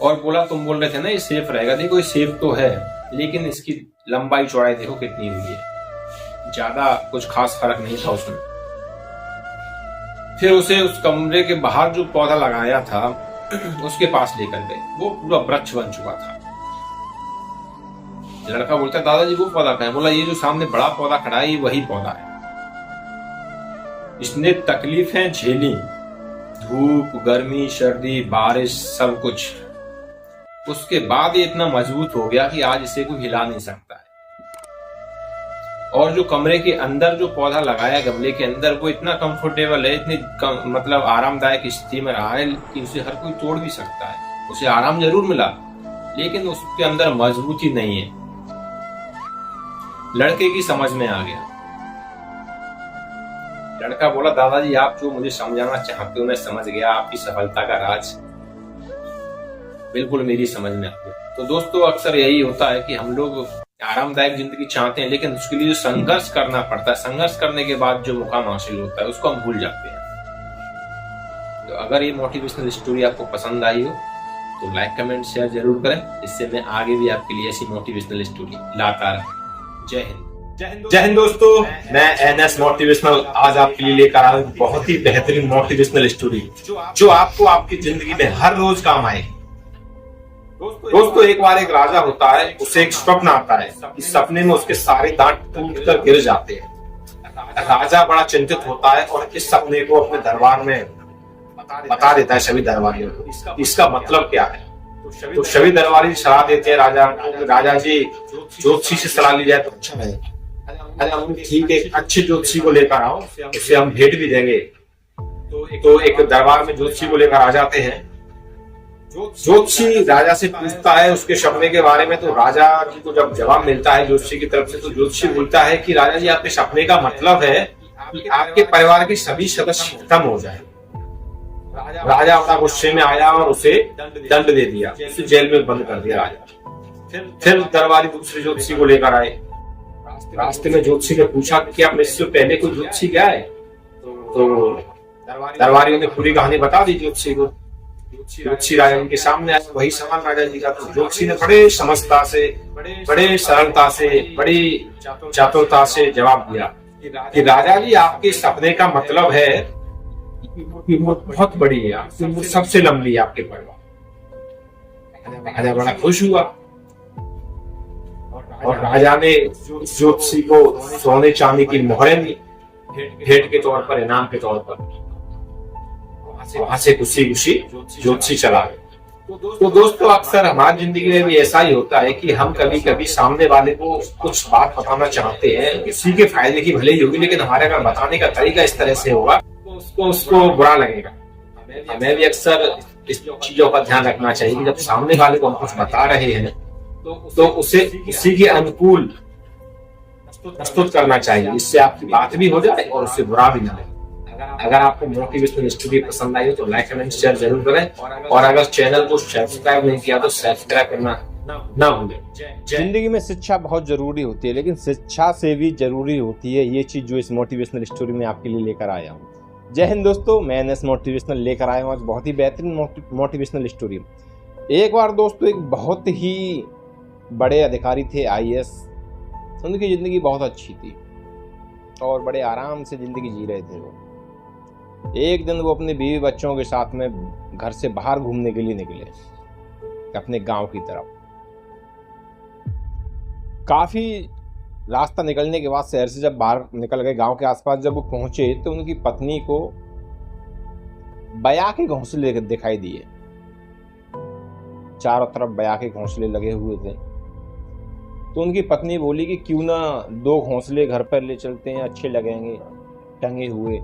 और बोला, तुम बोल रहे थे ना ये सेफ रहेगा, देखो ये सेफ तो है, लेकिन इसकी लंबाई चौड़ाई देखो कितनी हुई है, ज्यादा कुछ खास फर्क नहीं था उसमें। फिर उसे उस कमरे के बाहर जो पौधा लगाया था उसके पास लेकर गए, वो पूरा वृक्ष बन चुका था। लड़का बोलता, दादाजी वो पौधा कहाँ है? बोला, ये जो सामने बड़ा पौधा खड़ा है, ये वही पौधा है। इसने तकलीफें झेली, धूप, गर्मी, सर्दी, बारिश, सब कुछ। उसके बाद ये इतना मजबूत हो गया कि आज इसे कोई हिला नहीं सकता है। और जो कमरे के अंदर जो पौधा लगाया गमले के अंदर, वो इतना कंफर्टेबल है, इतनी मतलब आरामदायक स्थिति में रहा है कि उसे हर कोई तोड़ भी सकता है। उसे आराम जरूर मिला, लेकिन उसके अंदर मजबूती नहीं है। लड़के की समझ में आ गया। लड़का बोला, दादाजी आप जो मुझे समझाना चाहते हो मैं समझ गया, आपकी सफलता का राज बिल्कुल मेरी समझ में आ गया। तो दोस्तों, अक्सर यही होता है कि हम लोग आरामदायक जिंदगी चाहते हैं, लेकिन उसके लिए जो संघर्ष करना पड़ता है, संघर्ष करने के बाद जो मुकाम हासिल होता है उसको हम भूल जाते हैं। तो अगर ये मोटिवेशनल स्टोरी आपको पसंद आई हो तो लाइक कमेंट शेयर जरूर करें, इससे मैं आगे भी आपके लिए ऐसी मोटिवेशनल स्टोरी लाता रहूं। जय हिंद। जय हिंद दोस्तों, मैं एनएस मोटिवेशनल आज आपके लिए लेकर आया हूं बहुत ही बेहतरीन मोटिवेशनल स्टोरी जो आपको आपकी जिंदगी में हर रोज काम आएगी। दोस्तों, एक बार एक राजा होता है, उसे एक स्वप्न आता है कि सपने में उसके सारे दांत टूटकर गिर जाते हैं। राजा बड़ा चिंतित होता है और इस सपने को अपने दरबार में बता देता है सभी दरबारियों को। इसका मतलब क्या है? तो सभी दरबारी सलाह देते हैं राजा जी ज्योतिषी से सलाह ली जाए तो अच्छा है। अरे हम ठीक है, अच्छे ज्योतिषी को लेकर आओ, उसे हम भेंट भी देंगे। तो एक दरबार में ज्योतिषी को लेकर आ जाते हैं। ज्योतिषी राजा से पूछता है उसके सपने के बारे में। तो राजा जी को जब जवाब मिलता है ज्योतिषी की तरफ से, तो ज्योतिषी बोलता है कि राजा जी आपके सपने का मतलब है कि आपके परिवार के सभी सदस्य खत्म हो जाए। राजा अपना गुस्से में आया और उसे दंड दे दिया, उसे जेल में बंद कर दिया राजा। फिर दरबारी दूसरे ज्योतिषी को लेकर आए। रास्ते में ज्योतिषी ने पूछा कि क्या इससे पहले कोई ज्योतिषी गया है? तो दरबारियों ने पूरी कहानी बता दी ज्योतिषी को। ज्योतिषी राजा जी के सामने आया, वही सवाल राजा जी का। तो ज्योतिषी ने बड़े समझता से, बड़े सरलता से, बड़ी चातुरता से जवाब दिया कि राजा जी आपके सपने का मतलब है कि वो बहुत बड़ी है, वो सबसे लंबी है आपके परिवार। राजा बड़ा खुश हुआ और राजा ने ज्योतिषी को सोने चांदी की मोहरें दी भेंट के तौर पर, इनाम के तौर पर। वहां से खुशी खुशी ज्योतिषी चला गया। तो दोस्तों, अक्सर हमारी जिंदगी में भी ऐसा ही होता है कि हम कभी कभी सामने वाले को कुछ बात बताना चाहते हैं, किसी के फायदे की भले ही होगी, लेकिन हमारे अगर बताने का तरीका इस तरह से होगा तो उसको बुरा लगेगा। हमें भी अक्सर इस चीजों का ध्यान रखना चाहिए कि जब सामने वाले को हम कुछ बता रहे हैं तो उसे उसी के अनुकूल प्रस्तुत करना चाहिए, इससे आपकी बात भी हो जाए और उससे बुरा भी ना लगे। अगर आपको मोटिवेशनल स्टोरी पसंद आई हो तो लाइक कमेंट शेयर जरूर करें, और अगर चैनल को सब्सक्राइब नहीं किया तो सब्सक्राइब करना ना भूलें। जिंदगी में शिक्षा बहुत जरूरी होती है, लेकिन शिक्षा से भी जरूरी होती है ये चीज जो इस मोटिवेशनल स्टोरी में आपके लिए लेकर आया हूँ। जय हिंद दोस्तों, मैं एनएस मोटिवेशनल लेकर आया हूँ आज बहुत ही बेहतरीन मोटिवेशनल स्टोरी। एक बार दोस्तों एक बहुत ही बड़े अधिकारी थे, IAS। उनकी ज़िंदगी बहुत अच्छी थी और बड़े आराम से ज़िंदगी जी रहे थे वो। एक दिन वो अपने बीवी बच्चों के साथ में घर से बाहर घूमने के लिए निकले अपने गांव की तरफ। काफ़ी रास्ता निकलने के बाद शहर से जब बाहर निकल गए, गांव के आसपास जब वो पहुंचे तो उनकी पत्नी को बया के घोंसले दिखाई दिए। चारों तरफ बया के घोंसले लगे हुए थे। तो उनकी पत्नी बोली कि क्यों ना 2 घोंसले घर पर ले चलते हैं, अच्छे लगेंगे टंगे हुए,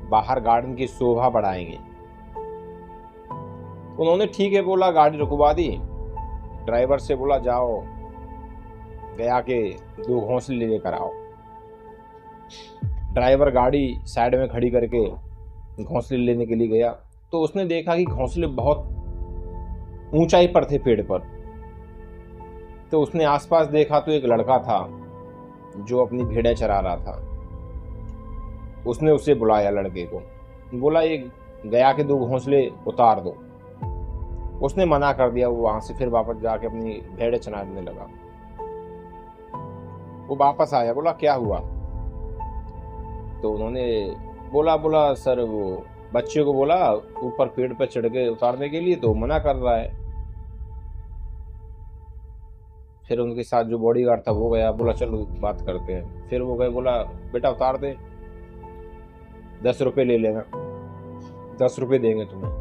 बाहर गार्डन की शोभा बढ़ाएंगे। उन्होंने ठीक है बोला, गाड़ी रुकवा दी। ड्राइवर से बोला जाओ गया के 2 घोंसले लेकर आओ। ड्राइवर गाड़ी साइड में खड़ी करके घोंसले लेने के लिए गया तो उसने देखा कि घोंसले बहुत ऊंचाई पर थे पेड़ पर। तो उसने आसपास देखा तो एक लड़का था जो अपनी भेड़ें चरा रहा था। उसने उसे बुलाया, लड़के को बोला ये गया के 2 घोंसले उतार दो। उसने मना कर दिया। वो वहां से फिर वापस जाके अपनी भेड़ें चराने लगा। वो वापस आया, बोला क्या हुआ? तो उन्होंने बोला सर वो बच्चे को बोला ऊपर पेड़ पर चढ़ के उतारने के लिए, तो मना कर रहा है। फिर उनके साथ जो बॉडीगार्ड था वो गया, बोला चलो बात करते हैं। फिर वो गए, बोला बेटा उतार दे, 10 रुपये ले लेना, 10 रुपये देंगे तुम्हें।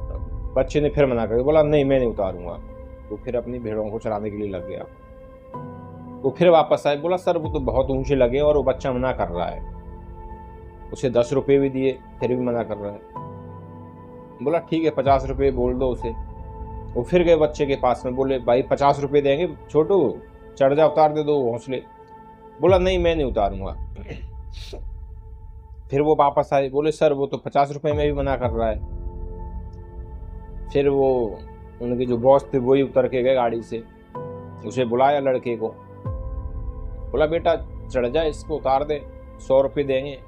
बच्चे ने फिर मना कर दिया, बोला नहीं मैं नहीं उतारूंगा। तो फिर अपनी भेड़ों को चराने के लिए लग गया। वो फिर वापस आए, बोला सर वो तो बहुत ऊंचे लगे और वो बच्चा मना कर रहा है। उसे 10 रुपये भी दिए, फिर भी मना कर रहा है। बोला ठीक है 50 रुपये बोल दो उसे। वो फिर गए बच्चे के पास में, बोले भाई 50 रुपये देंगे छोटू, चढ़ जा, उतार दे दो घोंसले। बोला नहीं मैं नहीं उतारूंगा। फिर वो वापस आए, बोले सर वो तो 50 रुपये में भी मना कर रहा है। फिर वो उनके जो बॉस थे वही उतर के गए गाड़ी से, उसे बुलाया लड़के को, बोला बेटा चढ़ जा, इसको उतार दे, 100 रुपये देंगे।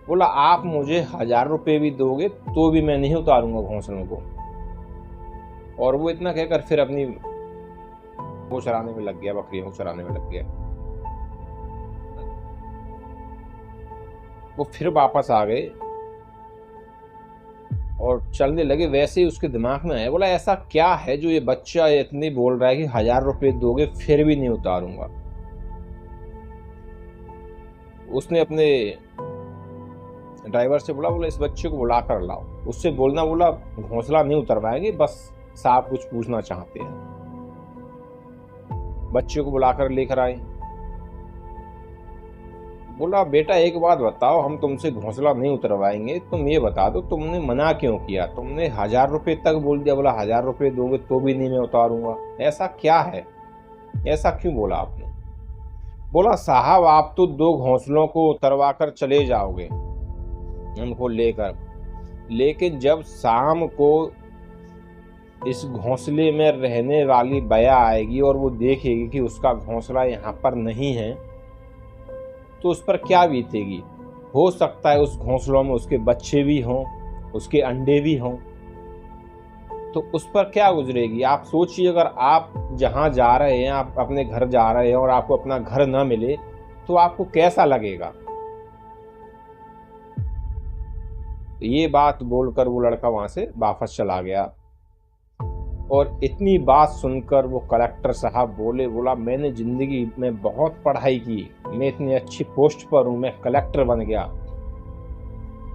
बोला आप मुझे 1000 रुपये भी दोगे तो भी मैं नहीं उतारूंगा घोंसलों को। और वो इतना कहकर फिर अपनी वो चराने में लग गया, बकरियों को चराने में लग गया। वो फिर वापस आ गए और चलने लगे। वैसे ही उसके दिमाग में आया, बोला ऐसा क्या है जो ये बच्चा इतनी बोल रहा है कि 1000 रुपये दोगे फिर भी नहीं उतारूंगा। उसने अपने ड्राइवर से बोला इस बच्चे को बुला कर लाओ, उससे बोलना बोला घोंसला नहीं उतरवाएंगे, बस साहब कुछ पूछना चाहते हैं। बच्चे को बुलाकर लेकर आए। बोला बेटा एक बात बताओ, हम तुमसे घोंसला नहीं उतरवाएंगे, तुम ये बता दो तुमने मना क्यों किया? तुमने 1000 रुपये तक बोल दिया, बोला 1000 रुपये दोगे तो भी नहीं मैं उतारूंगा। ऐसा क्या है, ऐसा क्यों बोला आपने? बोला साहब आप तो 2 घोंसलों को उतरवा कर चले जाओगे उनको लेकर, लेकिन जब शाम को इस घोंसले में रहने वाली बया आएगी और वो देखेगी कि उसका घोंसला यहाँ पर नहीं है तो उस पर क्या बीतेगी? हो सकता है उस घोंसलों में उसके बच्चे भी हों, उसके अंडे भी हों, तो उस पर क्या गुजरेगी? आप सोचिए, अगर आप जहां जा रहे हैं, आप अपने घर जा रहे हैं और आपको अपना घर न मिले तो आपको कैसा लगेगा? ये बात बोलकर वो लड़का वहां से वापस चला गया। और इतनी बात सुनकर वो कलेक्टर साहब बोला मैंने जिंदगी में बहुत पढ़ाई की, मैं इतनी अच्छी पोस्ट पर हूं, मैं कलेक्टर बन गया,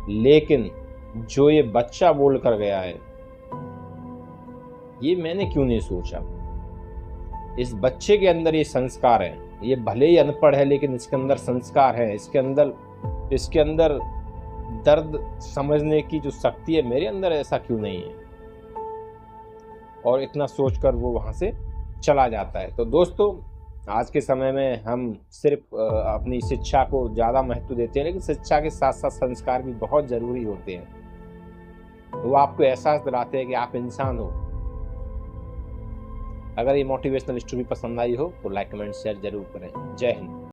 लेकिन जो ये बच्चा बोल कर गया है ये मैंने क्यों नहीं सोचा? इस बच्चे के अंदर ये संस्कार है, ये भले ही अनपढ़ है लेकिन इसके अंदर संस्कार है, इसके अंदर दर्द समझने की जो शक्ति है, मेरे अंदर ऐसा क्यों नहीं है? और इतना सोचकर वो वहां से चला जाता है। तो दोस्तों आज के समय में हम सिर्फ अपनी शिक्षा को ज़्यादा महत्व देते हैं, लेकिन शिक्षा के साथ साथ संस्कार भी बहुत ज़रूरी होते हैं। वो आपको एहसास दिलाते हैं कि आप इंसान हो। अगर ये मोटिवेशनल स्टोरी पसंद आई हो तो लाइक कमेंट शेयर जरूर करें। जय हिंद।